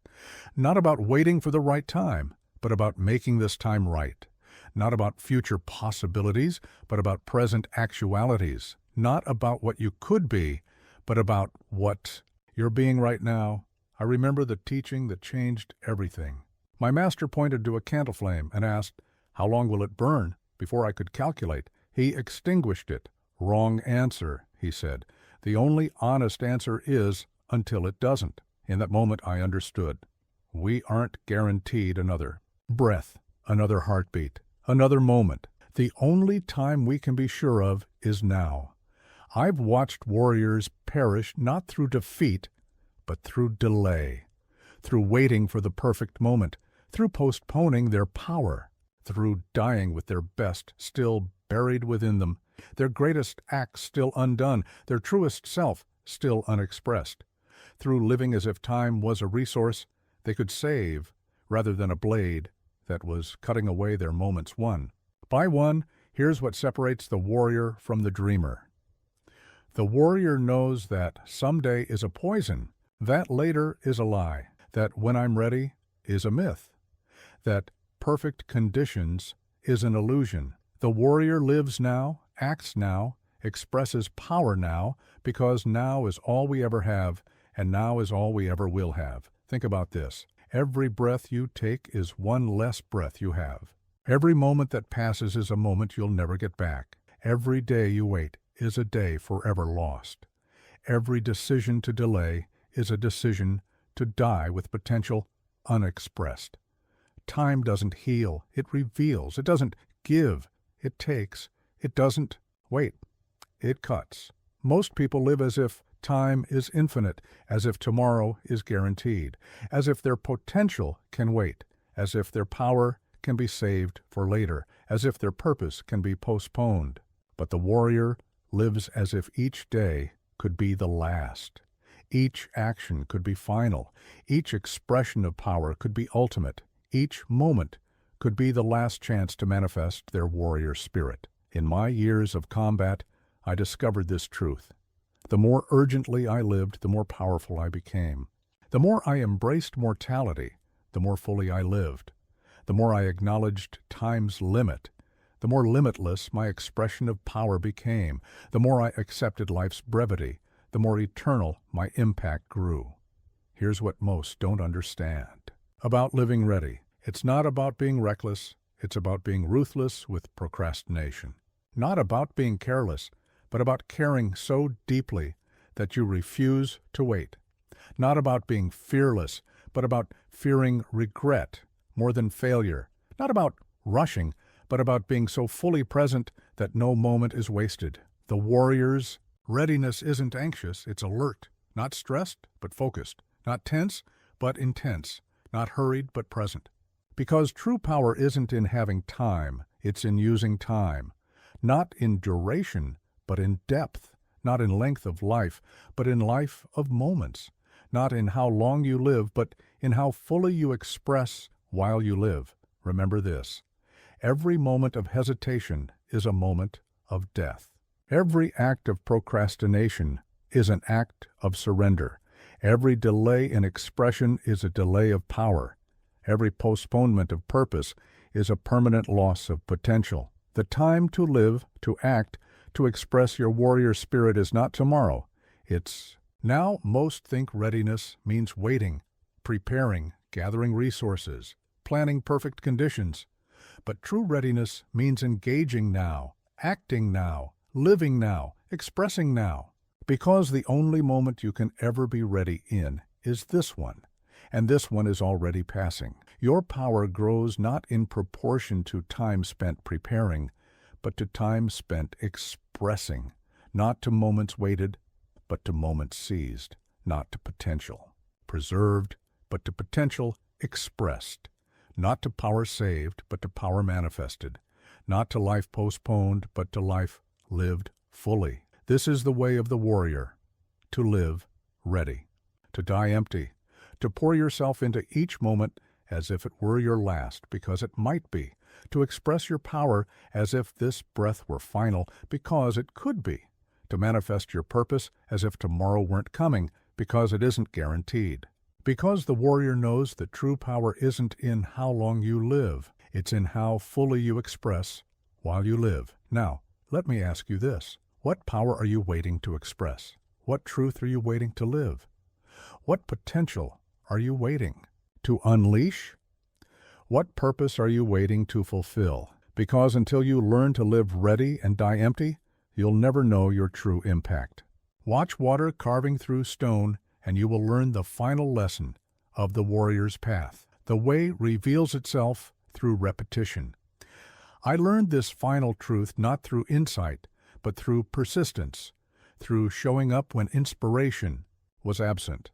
Not about waiting for the right time, but about making this time right. Not about future possibilities, but about present actualities. Not about what you could be, but about what you're being right now. I remember the teaching that changed everything. My master pointed to a candle flame and asked, "How long will it burn?" Before I could calculate, he extinguished it. Wrong answer, he said. The only honest answer is until it doesn't. In that moment I understood. We aren't guaranteed another breath, another heartbeat, another moment. The only time we can be sure of is now. I've watched warriors perish not through defeat, but through delay, through waiting for the perfect moment, through postponing their power, through dying with their best still buried within them, their greatest acts still undone, their truest self still unexpressed, through living as if time was a resource they could save rather than a blade that was cutting away their moments one by one. Here's what separates the warrior from the dreamer. The warrior knows that someday is a poison, that later is a lie, that when I'm ready is a myth, that perfect conditions is an illusion. The warrior lives now, acts now, expresses power now, because now is all we ever have, and now is all we ever will have. Think about this. Every breath you take is one less breath you have. Every moment that passes is a moment you'll never get back. Every day you wait is a day forever lost. Every decision to delay is a decision to die with potential unexpressed. Time doesn't heal, it reveals. It doesn't give, it takes. It doesn't wait, it cuts. Most people live as if time is infinite, as if tomorrow is guaranteed, as if their potential can wait, as if their power can be saved for later, as if their purpose can be postponed. But the warrior lives as if each day could be the last. Each action could be final. Each expression of power could be ultimate. Each moment could be the last chance to manifest their warrior spirit. In my years of combat, I discovered this truth. The more urgently I lived, the more powerful I became. The more I embraced mortality, the more fully I lived. The more I acknowledged time's limit, the more limitless my expression of power became. The more I accepted life's brevity, the more eternal my impact grew. Here's what most don't understand about living ready. It's not about being reckless, it's about being ruthless with procrastination. Not about being careless, but about caring so deeply that you refuse to wait. Not about being fearless, but about fearing regret more than failure. Not about rushing, but about being so fully present that no moment is wasted. The warrior's readiness isn't anxious, it's alert. Not stressed, but focused. Not tense, but intense. Not hurried, but present. Because true power isn't in having time, it's in using time. Not in duration, but in depth. Not in length of life, but in life of moments. Not in how long you live, but in how fully you express while you live. Remember this. Every moment of hesitation is a moment of death. Every act of procrastination is an act of surrender. Every delay in expression is a delay of power. Every postponement of purpose is a permanent loss of potential. The time to live, to act, to express your warrior spirit is not tomorrow. It's now. Most think readiness means waiting, preparing, gathering resources, planning perfect conditions. But true readiness means engaging now, acting now, living now, expressing now. Because the only moment you can ever be ready in is this one, and this one is already passing. Your power grows not in proportion to time spent preparing, but to time spent expressing, not to moments waited, but to moments seized, not to potential preserved, but to potential expressed, not to power saved, but to power manifested, not to life postponed, but to life lived fully. This is the way of the warrior, to live ready, to die empty, to pour yourself into each moment as if it were your last, because it might be, to express your power as if this breath were final, because it could be, to manifest your purpose as if tomorrow weren't coming, because it isn't guaranteed. Because the warrior knows that true power isn't in how long you live, it's in how fully you express while you live. Now, let me ask you this. What power are you waiting to express? What truth are you waiting to live? What potential are you waiting to unleash? What purpose are you waiting to fulfill? Because until you learn to live ready and die empty, you'll never know your true impact. Watch water carving through stone, and you will learn the final lesson of the warrior's path. The way reveals itself through repetition. I learned this final truth not through insight, but through persistence, through showing up when inspiration was absent,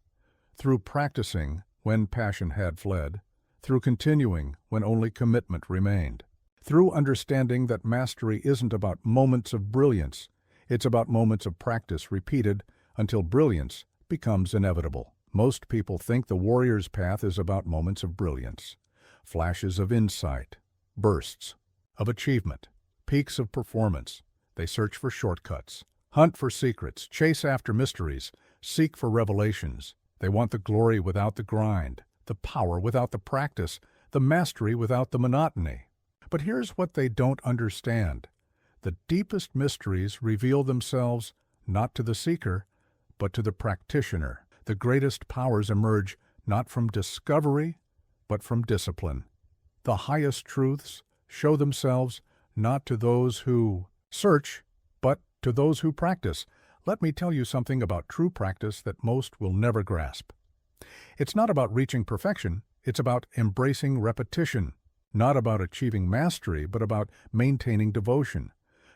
through practicing when passion had fled, through continuing when only commitment remained, through understanding that mastery isn't about moments of brilliance, it's about moments of practice repeated until brilliance becomes inevitable. Most people think the warrior's path is about moments of brilliance, flashes of insight, bursts of achievement, peaks of performance. They search for shortcuts, hunt for secrets, chase after mysteries, seek for revelations. They want the glory without the grind, the power without the practice, the mastery without the monotony. But here's what they don't understand. The deepest mysteries reveal themselves not to the seeker, but to the practitioner. The greatest powers emerge not from discovery, but from discipline. The highest truths show themselves not to those who search, but to those who practice. Let me tell you something about true practice that most will never grasp. It's not about reaching perfection, it's about embracing repetition. Not about achieving mastery, but about maintaining devotion.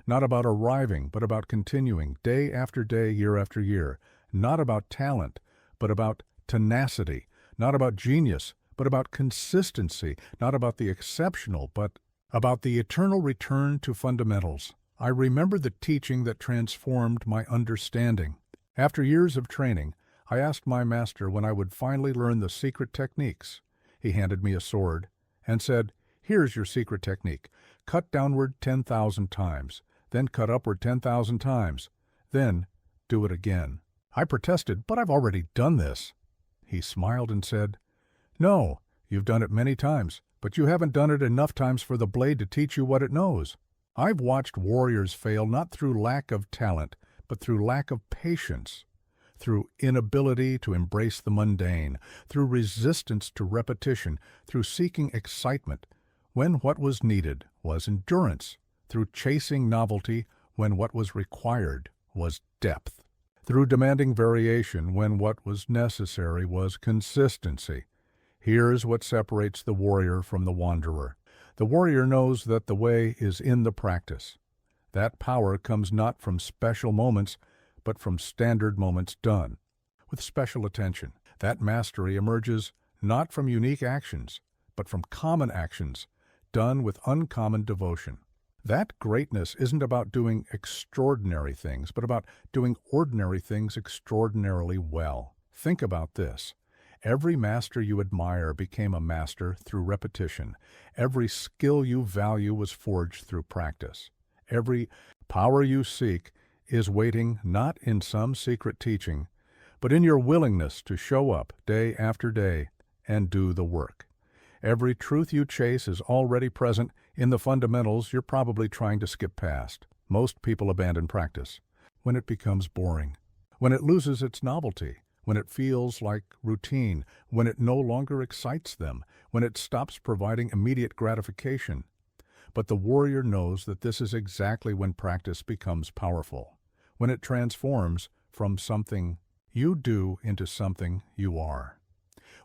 Not about arriving, but about continuing day after day, year after year. Not about talent, but about tenacity. Not about genius, but about consistency. Not about the exceptional, but about the eternal return to fundamentals. I remember the teaching that transformed my understanding. After years of training, I asked my master when I would finally learn the secret techniques. He handed me a sword and said, "Here's your secret technique. Cut downward 10,000 times, then cut upward 10,000 times, then do it again." I protested, "But I've already done this." He smiled and said, "No, you've done it many times, but you haven't done it enough times for the blade to teach you what it knows." I've watched warriors fail not through lack of talent, but through lack of patience, through inability to embrace the mundane, through resistance to repetition, through seeking excitement, when what was needed was endurance, through chasing novelty when what was required was depth, through demanding variation when what was necessary was consistency. Here's what separates the warrior from the wanderer. The warrior knows that the way is in the practice. That power comes not from special moments, but from standard moments done with special attention. That mastery emerges not from unique actions, but from common actions done with uncommon devotion. That greatness isn't about doing extraordinary things, but about doing ordinary things extraordinarily well. Think about this. Every master you admire became a master through repetition. Every skill you value was forged through practice. Every power you seek is waiting not in some secret teaching, but in your willingness to show up day after day and do the work. Every truth you chase is already present in the fundamentals you're probably trying to skip past. Most people abandon practice when it becomes boring, when it loses its novelty, when it feels like routine, when it no longer excites them, when it stops providing immediate gratification. But the warrior knows that this is exactly when practice becomes powerful, when it transforms from something you do into something you are,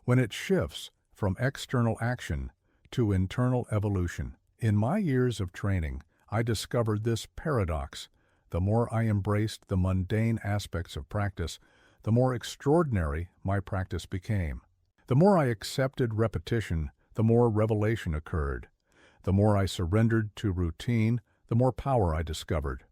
when it shifts from external action to internal evolution. In my years of training, I discovered this paradox. The more I embraced the mundane aspects of practice, the more extraordinary my practice became. The more I accepted repetition, the more revelation occurred. The more I surrendered to routine, the more power I discovered.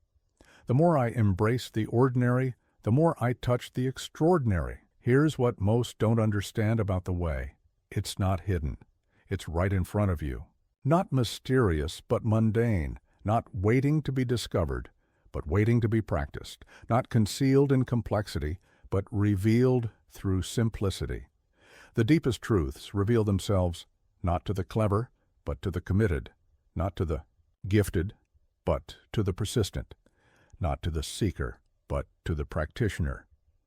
The more I embraced the ordinary, the more I touched the extraordinary. Here's what most don't understand about the way. It's not hidden. It's right in front of you. Not mysterious, but mundane. Not waiting to be discovered, but waiting to be practiced. Not concealed in complexity, but revealed through simplicity. The deepest truths reveal themselves not to the clever, but to the committed, not to the gifted, but to the persistent, not to the seeker, but to the practitioner.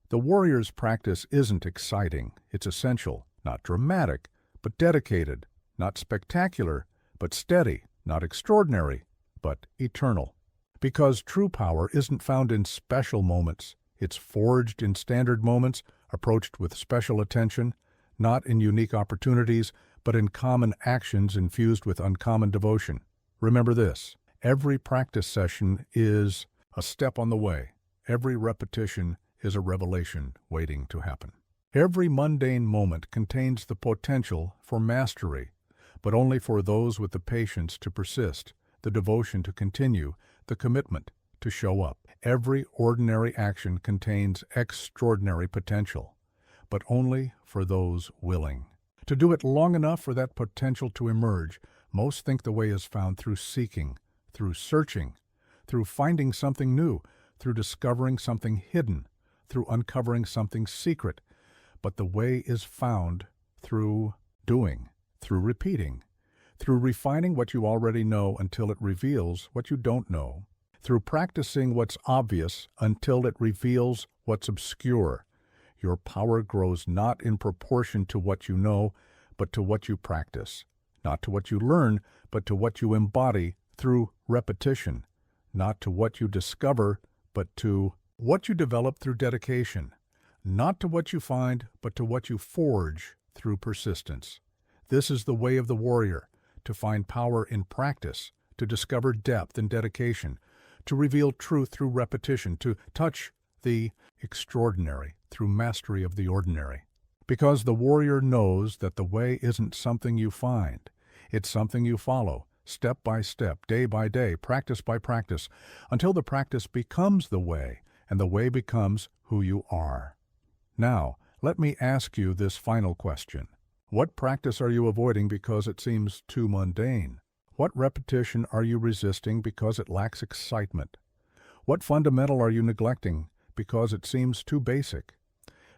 The warrior's practice isn't exciting, it's essential, not dramatic, but dedicated, not spectacular, but steady, not extraordinary, but eternal. Because true power isn't found in special moments. It's forged in standard moments, approached with special attention, not in unique opportunities, but in common actions infused with uncommon devotion. Remember this: every practice session is a step on the way. Every repetition is a revelation waiting to happen. Every mundane moment contains the potential for mastery, but only for those with the patience to persist, the devotion to continue, the commitment to show up. Every ordinary action contains extraordinary potential, but only for those willing. To do it long enough for that potential to emerge, most think the way is found through seeking, through searching, through finding something new, through discovering something hidden, through uncovering something secret. But the way is found through doing, through repeating, through refining what you already know until it reveals what you don't know, through practicing what's obvious until it reveals what's obscure. Your power grows not in proportion to what you know, but to what you practice, not to what you learn, but to what you embody through repetition, not to what you discover, but to what you develop through dedication, not to what you find, but to what you forge through persistence. This is the way of the warrior, to find power in practice, to discover depth in dedication, to reveal truth through repetition, to touch the extraordinary through mastery of the ordinary. Because the warrior knows that the way isn't something you find, it's something you follow, step by step, day by day, practice by practice, until the practice becomes the way, and the way becomes who you are. Now, let me ask you this final question. What practice are you avoiding because it seems too mundane? What repetition are you resisting because it lacks excitement? What fundamental are you neglecting because it seems too basic?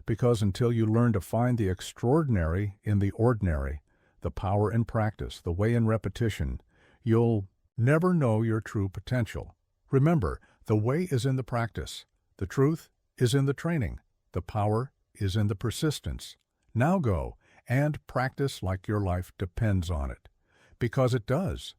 Because until you learn to find the extraordinary in the ordinary, the power in practice, the way in repetition, you'll never know your true potential. Remember, the way is in the practice. The truth is in the training. The power is in the persistence. Now go and practice like your life depends on it. Because it does.